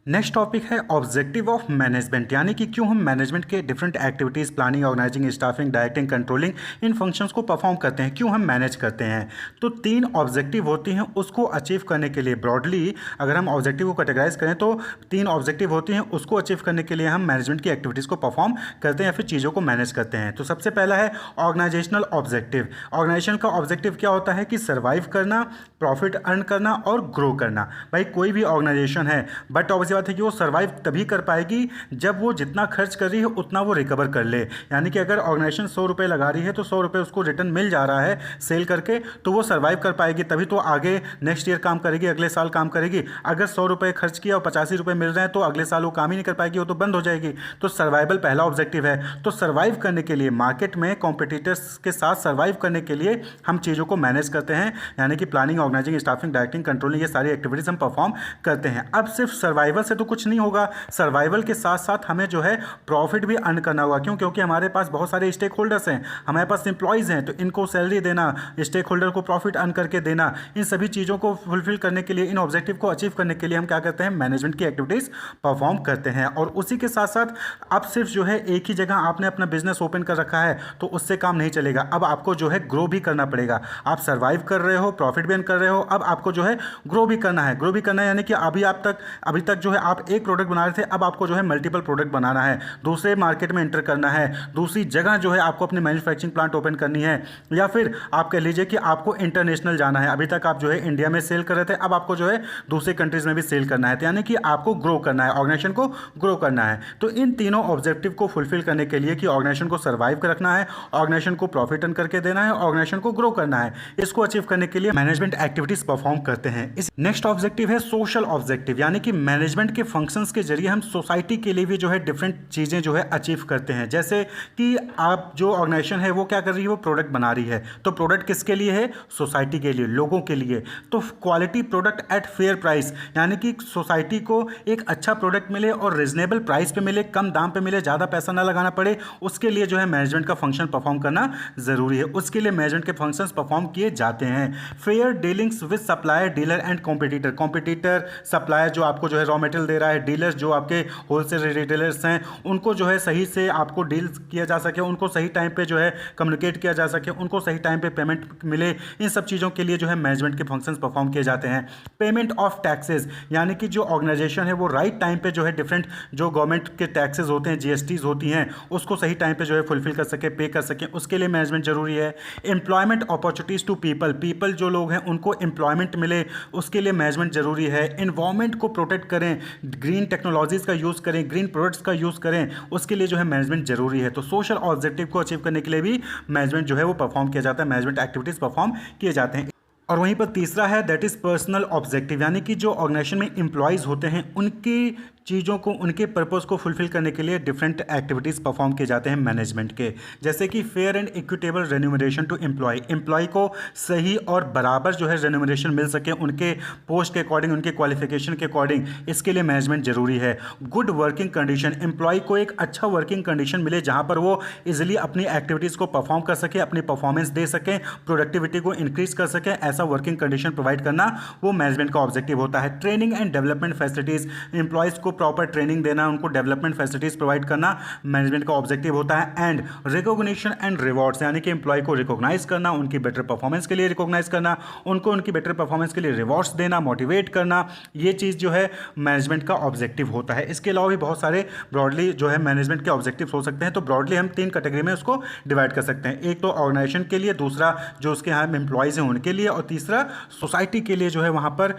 S1: नेक्स्ट टॉपिक है ऑब्जेक्टिव ऑफ मैनेजमेंट, यानी कि क्यों हम मैनेजमेंट के different activities, planning, organising, staffing, directing, controlling, इन फंक्शंस को परफॉर्म करते हैं, क्यों हम मैनेज करते हैं। तो 3 ऑब्जेक्टिव होती हैं उसको अचीव करने के लिए। ब्रॉडली अगर हम ऑब्जेक्टिव को कैटेगराइज करें तो 3 ऑब्जेक्टिव होती हैं, उसको अचीव करने के लिए हम मैनेजमेंट की एक्टिविटीज़ को परफॉर्म करते हैं या फिर चीज़ों को मैनेज करते हैं। तो सबसे पहला है ऑर्गेनाइजेशनल ऑब्जेक्टिव। ऑर्गेनाइजेशन का ऑब्जेक्टिव क्या होता है कि सर्वाइव करना, प्रॉफिट अर्न करना और ग्रो करना। भाई कोई भी ऑर्गेनाइजेशन है, बट ऑब्वियस बात है कि वो सर्वाइव तभी कर पाएगी जब वो जितना खर्च कर रही है उतना वो रिकवर कर ले। यानी कि अगर ऑर्गेनाइजेशन 100 रुपये लगा रही है तो 100 रुपये उसको रिटर्न मिल जा रहा है सेल करके, तो वो सर्वाइव कर पाएगी, तभी तो आगे नेक्स्ट ईयर काम करेगी, अगले साल काम करेगी। अगर 100 रुपये खर्च किया और 85 रुपये मिल रहे हैं तो अगले साल वो काम ही नहीं कर पाएगी, वो तो बंद हो जाएगी। तो सर्वाइवल पहला ऑब्जेक्टिव है। तो सर्वाइव करने के लिए, मार्केट में कॉम्पिटिटर्स के साथ सर्वाइव करने के लिए हम चीज़ों को मैनेज करते हैं, यानी कि planning, organising, staffing, directing, controlling, ये सारी एक्टिविटीज हम परफॉर्म करते हैं। अब सिर्फ सर्वाइवल से तो कुछ नहीं होगा, सर्वाइवल के साथ साथ हमें जो है प्रॉफिट भी अर्न करना होगा। क्यों? क्योंकि हमारे पास बहुत सारे स्टेक होल्डर्स हैं, हमारे पास एम्प्लॉयज़ हैं, तो इनको सैलरी देना, स्टेक होल्डर को प्रॉफिट अर्न करके देना, इन सभी चीज़ों को फुलफिल करने के लिए, इन ऑब्जेक्टिव को अचीव करने के लिए हम क्या करते हैं, मैनेजमेंट की एक्टिविटीज़ परफॉर्म करते हैं। और उसी के साथ साथ अब सिर्फ जो है एक ही जगह आपने अपना बिजनेस ओपन कर रखा है तो उससे काम नहीं चलेगा। अब आपको जो है ग्रो भी करना पड़ेगा। आप सर्वाइव कर रहे हो, प्रॉफिट भी अर्न कर रहे हो, अब आपको जो है ग्रो भी करना है। ग्रो भी करना है यानी कि अभी तक जो है आप एक प्रोडक्ट बना रहे थे, अब आपको जो है मल्टीपल प्रोडक्ट बनाना है, दूसरे मार्केट में एंटर करना है, दूसरी जगह जो है आपको अपनी मैन्युफैक्चरिंग प्लांट ओपन करनी है, या फिर आप कह लीजिए कि आपको इंटरनेशनल जाना है। अभी तक आप जो है इंडिया में सेल कर रहे थे, अब आपको जो है दूसरे कंट्रीज में भी सेल करना है। तो यानी कि आपको ग्रो करना है, ऑर्गेनाइजेशन को ग्रो करना है। तो इन तीनों ऑब्जेक्टिव को फुलफिल करने के लिए कि ऑर्गेनाइजेशन को सर्वाइव कर रखना है, ऑर्गेनाइजेशन को प्रॉफिट अर्न करके देना है, ऑर्गेनाइजेशन को ग्रो करना है, इसको अचीव करने के लिए मैनेजमेंट एक्टिविटीज परफॉर्म करते हैं। इस नेक्स्ट ऑब्जेक्टिव है सोशल ऑब्जेक्टिव, यानी कि मैनेजमेंट के फंक्शंस के जरिए हम सोसाइटी के लिए भी जो है डिफरेंट चीज़ें जो है अचीव करते हैं। जैसे कि आप जो ऑर्गेनाइजेशन है वो क्या कर रही है, वो प्रोडक्ट बना रही है, तो प्रोडक्ट किसके लिए है, सोसाइटी के लिए, लोगों के लिए। तो quality product at fair price, यानी कि सोसाइटी को एक अच्छा प्रोडक्ट मिले और रिजनेबल प्राइस पे मिले, कम दाम पे मिले, ज़्यादा पैसा ना लगाना पड़े, उसके लिए जो है मैनेजमेंट का फंक्शन परफॉर्म करना ज़रूरी है। उसके लिए मैनेजमेंट के फंक्शंस परफॉर्म किए जाते हैं। Fair dealings with supplier, dealer and competitor. Competitor, supplier जो आपको जो है रॉ मटेरियल दे रहा है, डीलर्स जो आपके होलसेल रिटेलर्स हैं उनको जो है सही से आपको डील किया जा सके, उनको सही टाइम पे जो है कम्युनिकेट किया जा सके, उनको सही टाइम पे पेमेंट मिले, इन सब चीज़ों के लिए जो है मैनेजमेंट के फंक्शंस परफॉर्म किए जाते हैं। पेमेंट ऑफ टैक्सेस, यानी कि जो ऑर्गेनाइजेशन है वो राइट टाइम पे जो है डिफरेंट जो गवर्नमेंट के टैक्सेस होते हैं, जीएसटीज होती हैं, उसको सही टाइम पे जो है फुलफिल कर सके, पे कर सकें, उसके लिए मैनेजमेंट जरूरी है। एम्प्लॉयमेंट अपॉर्चुनिटीज़ टू पीपल जो लोग हैं उनको एम्प्लॉयमेंट मिले, उसके लिए मैनेजमेंट जरूरी है। इन्वायरमेंट को प्रोटेक्ट करें, ग्रीन टेक्नोलॉजीज़ का यूज़ करें, ग्रीन प्रोडक्ट्स का यूज़ करें, उसके लिए जो है मैनेजमेंट जरूरी है। तो सोशल ऑब्जेक्टिव को अचीव करने के लिए भी मैनेजमेंट जो है वो परफॉर्म किया जाता है, मैनेजमेंट एक्टिविटीज़ परफॉर्म किए जाते हैं। और वहीं पर तीसरा है दैट इज़ पर्सनल ऑब्जेक्टिव, यानी कि जो ऑर्गेनाइजेशन में एम्प्लॉयज़ होते हैं उनकी चीज़ों को, उनके पर्पज़ को फुलफिल करने के लिए डिफरेंट एक्टिविटीज़ परफॉर्म किए जाते हैं मैनेजमेंट के, जैसे कि fair and equitable remuneration to employ को सही और बराबर जो है रेन्यूमरेशन मिल सके उनके पोस्ट के अकॉर्डिंग, उनके क्वालिफिकेशन के अकॉर्डिंग, इसके लिए मैनेजमेंट जरूरी है। गुड वर्किंग कंडीशन, एम्प्लॉय को एक अच्छा वर्किंग कंडीशन मिले जहाँ पर वो इजिली अपनी एक्टिविटीज़ को परफॉर्म कर सके, अपनी परफॉर्मेंस दे सकें, प्रोडक्टिविटी को इंक्रीज कर सकें, ऐसा वर्किंग कंडीशन प्रोवाइड करना वो मैनेजमेंट का ऑब्जेक्टिव होता है। Training and development facilities, employees को प्रॉपर ट्रेनिंग देना, उनको डेवलपमेंट फैसिलिटीज़ प्रोवाइड करना मैनेजमेंट का ऑब्जेक्टिव होता है। एंड रिकॉग्निशन एंड रिवॉर्ड्स, यानी कि एम्प्लॉय को रिकॉग्नाइज करना, उनकी बेटर परफॉर्मेंस के लिए रिकॉग्नाइज करना, उनको उनकी बेटर परफॉर्मेंस के लिए रिवॉर्ड्स देना, मोटिवेट करना, ये चीज़ जो है मैनेजमेंट का ऑब्जेक्टिव होता है। इसके अलावा भी बहुत सारे ब्रॉडली जो है मैनेजमेंट के ऑब्जेक्टिव हो सकते हैं। तो ब्रॉडली हम 3 कैटेगरी में उसको डिवाइड कर सकते हैं। एक तो ऑर्गेनाइजेशन के लिए, दूसरा जो उसके यहाँ एम्प्लॉयज़ हैं उनके लिए, और तीसरा सोसाइटी के लिए जो है वहाँ पर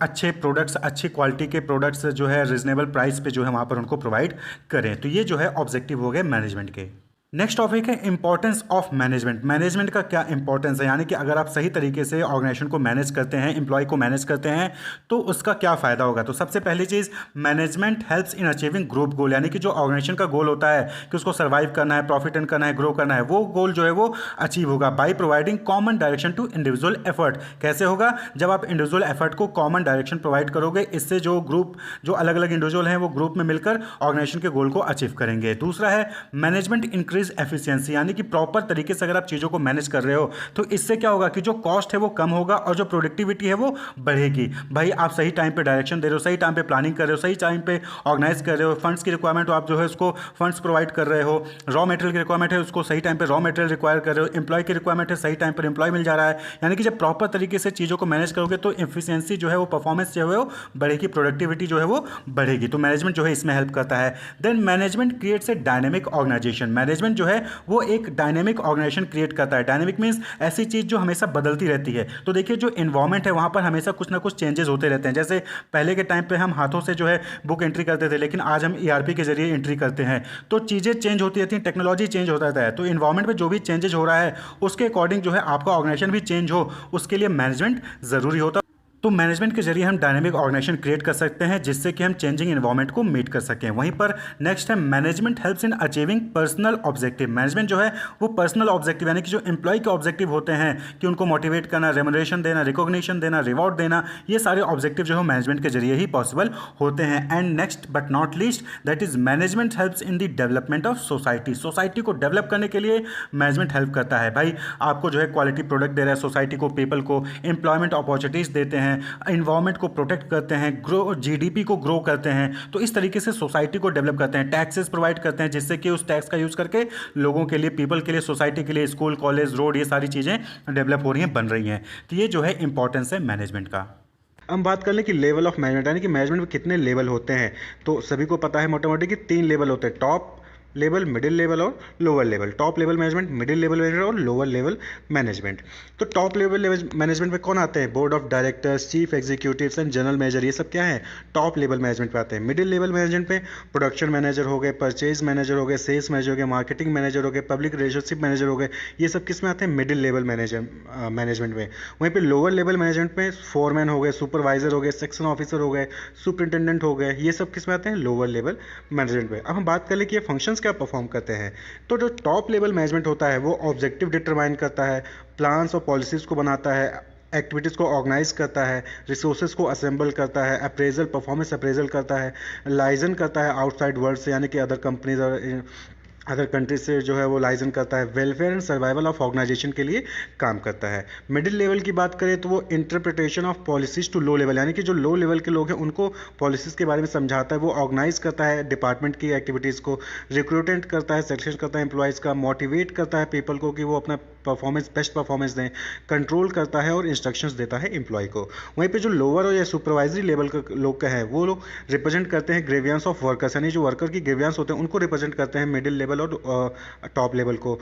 S1: अच्छे प्रोडक्ट्स, अच्छी क्वालिटी के प्रोडक्ट्स जो है रिजनेबल प्राइस पे जो है वहाँ पर उनको प्रोवाइड करें। तो ये जो है ऑब्जेक्टिव हो गए मैनेजमेंट के। नेक्स्ट टॉपिक है इंपॉर्टेंस ऑफ मैनेजमेंट। मैनेजमेंट का क्या इंपॉर्टेंस है, यानी कि अगर आप सही तरीके से ऑर्गेनाइजेशन को मैनेज करते हैं, एम्प्लॉय को मैनेज करते हैं, तो उसका क्या फ़ायदा होगा। तो सबसे पहली चीज़, management helps in achieving group goal, यानी कि जो ऑर्गेनाइजेशन का गोल होता है कि उसको सर्वाइव करना है, प्रॉफिट अर्न करना है, ग्रो करना है, वो गोल जो है वो अचीव होगा by providing common direction to individual effort. कैसे होगा, जब आप इंडिविजुअल एफर्ट को कॉमन डायरेक्शन प्रोवाइड करोगे, इससे जो ग्रुप, जो अलग अलग इंडिविजुअल हैं वो ग्रुप में मिलकर ऑर्गेनाइजेशन के गोल को अचीव करेंगे। दूसरा है मैनेजमेंट इंक्रीज एफिशिएंसी, यानी कि प्रॉपर तरीके से अगर आप चीज़ों को मैनेज कर रहे हो तो इससे क्या होगा कि जो कॉस्ट है वो कम होगा और जो प्रोडक्टिविटी है वो बढ़ेगी। भाई आप सही टाइम पे डायरेक्शन दे रहे हो, सही टाइम पे प्लानिंग कर रहे हो, सही टाइम पे ऑर्गेनाइज कर रहे हो, फंड्स की रिक्वायरमेंट हो आप जो है उसको फंड्स प्रोवाइड कर रहे हो, रॉ मटेरियल की रिक्वायरमेंट है उसको सही टाइम पे रॉ मटेरियल रिक्वायर कर रहे हो, एम्प्लॉय की रिक्वायरमेंट है सही टाइम पर एम्प्लॉय मिल जा रहा है। यानी कि जब प्रॉपर तरीके से चीज़ों को मैनेज करोगे तो एफिशिएंसी जो है वो, परफॉर्मेंस जो है वो बढ़ेगी, प्रोडक्टिविटी जो है वो बढ़ेगी। तो मैनेजमेंट जो है इसमें हेल्प करता है। Then management creates a dynamic organization, management जो है वो एक डायनेमिक ऑर्गेनाइजेशन क्रिएट करता है। डायनेमिक मींस ऐसी चीज़ जो हमेशा बदलती रहती है। तो देखिए जो इन्वायरमेंट है वहाँ पर हमेशा कुछ ना कुछ चेंजेस होते रहते हैं। जैसे पहले के टाइम पे हम हाथों से जो है बुक एंट्री करते थे, लेकिन आज हम ईआरपी के जरिए एंट्री करते हैं। तो चीज़ें चेंज होती रहती हैं, टेक्नोलॉजी चेंज होता रहता है। तो इन्वायरमेंट में जो भी चेंजेस हो रहा है उसके अकॉर्डिंग जो है आपका ऑर्गेनाइजेशन भी चेंज हो, उसके लिए मैनेजमेंट ज़रूरी होता है। तो मैनेजमेंट के जरिए हम डायनेमिक ऑर्गेनाइजेशन क्रिएट कर सकते हैं जिससे कि हम चेंजिंग एनवायरनमेंट को मीट कर सकें। वहीं पर नेक्स्ट है management helps in achieving personal objective. Management जो है वो पर्सनल ऑब्जेक्टिव, यानी कि जो एम्प्लॉय के ऑब्जेक्टिव होते हैं कि उनको मोटिवेट करना, रेम्यूनरेशन देना, रिकॉग्निशन देना, रिवॉर्ड देना, ये सारे ऑब्जेक्टिव जो है मैनेजमेंट के जरिए ही पॉसिबल होते हैं। And next but not least that is management helps in the development of society. Society को डेवलप करने के लिए मैनेजमेंट हेल्प करता है। भाई आपको जो है क्वालिटी प्रोडक्ट दे रहा है, सोसाइटी को, पीपल को एम्प्लॉयमेंट अपॉर्चुनिटीज़ देते हैं, इन्वायरमेंट को प्रोटेक्ट करते हैं, ग्रो, जीडीपी को ग्रो करते हैं। तो इस तरीके से सोसाइटी को डेवलप करते हैं। टैक्सेस प्रोवाइड करते हैं जिससे कि उस टैक्स का यूज़ करके लोगों के लिए, पीपल के लिए, सोसाइटी के लिए स्कूल, कॉलेज, रोड, ये सारी चीज़ें डेवलप हो रही हैं, बन रही हैं। तो ये जो है इंपॉर्टेंस है मैनेजमेंट का। हम बात कर लें कि लेवल ऑफ मैनेजमेंट, यानी कि मैनेजमेंट में कितने लेवल होते हैं। तो सभी को पता है मोटा मोटी कि 3 लेवल होते हैं, टॉप लेवल, मिडिल लेवल और lower level. Top level management, middle level management और लोअर लेवल मैनेजमेंट। तो टॉप लेवल मैनेजमेंट में कौन आते हैं? Board of directors, chief executives and general manager, ये सब क्या है? टॉप लेवल मैनेजमेंट पे आते हैं। मिडिल लेवल मैनेजमेंट में प्रोडक्शन मैनेजर हो गए, परचेज मैनेजर हो गए, सेल्स मैनेजर हो गए, मार्केटिंग मैनेजर हो गए, पब्लिक रिलेशनशिप मैनेजर हो गए, ये सब किस में आते हैं? मिडिल लेवल मैनेजमेंट में। वहीं पर लोअर लेवल मैनेजमेंट में फोरमैन हो गए, सुपरवाइजर हो गए, सेक्शन ऑफिसर हो गए, सुपरिटेंडेंट हो गए, ये सब किस में आते हैं? लोअर लेवल मैनेजमेंट में। अब हम बात कर लें कि ये फंक्शंस क्या परफॉर्म करते हैं। तो जो टॉप लेवल मैनेजमेंट होता है वो ऑब्जेक्टिव डिटरमाइन करता है, प्लान्स और पॉलिसीज़ को बनाता है, एक्टिविटीज़ को ऑर्गेनाइज करता है, रिसोर्सेज को असेंबल करता है, परफॉर्मेंस अप्रेजल करता है, लाइजन करता है आउटसाइड वर्ल्ड से, यानी कि अदर कंपनीज और अदर कंट्री से जो है वो लाइजन करता है, welfare and survival of organization के लिए काम करता है। मिडिल लेवल की बात करें तो वो interpretation of policies to low level, यानी कि जो लो लेवल के लोग हैं उनको पॉलिसीज़ के बारे में समझाता है, वो ऑर्गेनाइज करता है डिपार्टमेंट की एक्टिविटीज़ को, रिक्रूटमेंट करता है, सिलेक्शन करता है एम्प्लॉयज़ का, मोटिवेट करता है पीपल को कि वो अपना परफॉर्मेंस बेस्ट परफॉर्मेंस दें, कंट्रोल करता है और इंस्ट्रक्शंस देता है एम्प्लॉय को। वहीं पे जो लोअर और या सुपरवाइजरी लेवल के लोग हैं वो लोग रिप्रेजेंट करते हैं ग्रेवियंस ऑफ वर्कर्स, यानी जो वर्कर की ग्रेवियंस होते हैं उनको रिप्रेजेंट करते हैं मिडिल लेवल और टॉप लेवल को।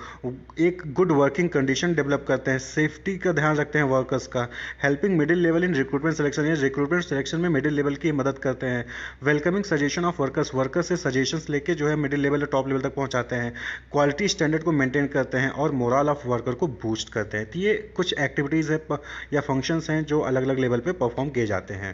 S1: एक गुड वर्किंग कंडीशन डेवलप करते हैं, सेफ्टी का ध्यान रखते हैं वर्कर्स का, helping middle level in recruitment selection, या रिक्रूटमेंट सिलेक्शन में मिडिल लेवल की मदद करते हैं, welcoming suggestion of workers, workers से सजेशंस लेके जो है मिडिल लेवल और टॉप लेवल तक पहुंचाते हैं, क्वालिटी स्टैंडर्ड को मेंटेन करते हैं और मोरल ऑफ वर्कर को बूस्ट करते हैं। तो ये कुछ एक्टिविटीज़ है या फंक्शंस हैं जो अलग अलग लेवल पे परफॉर्म किए जाते हैं।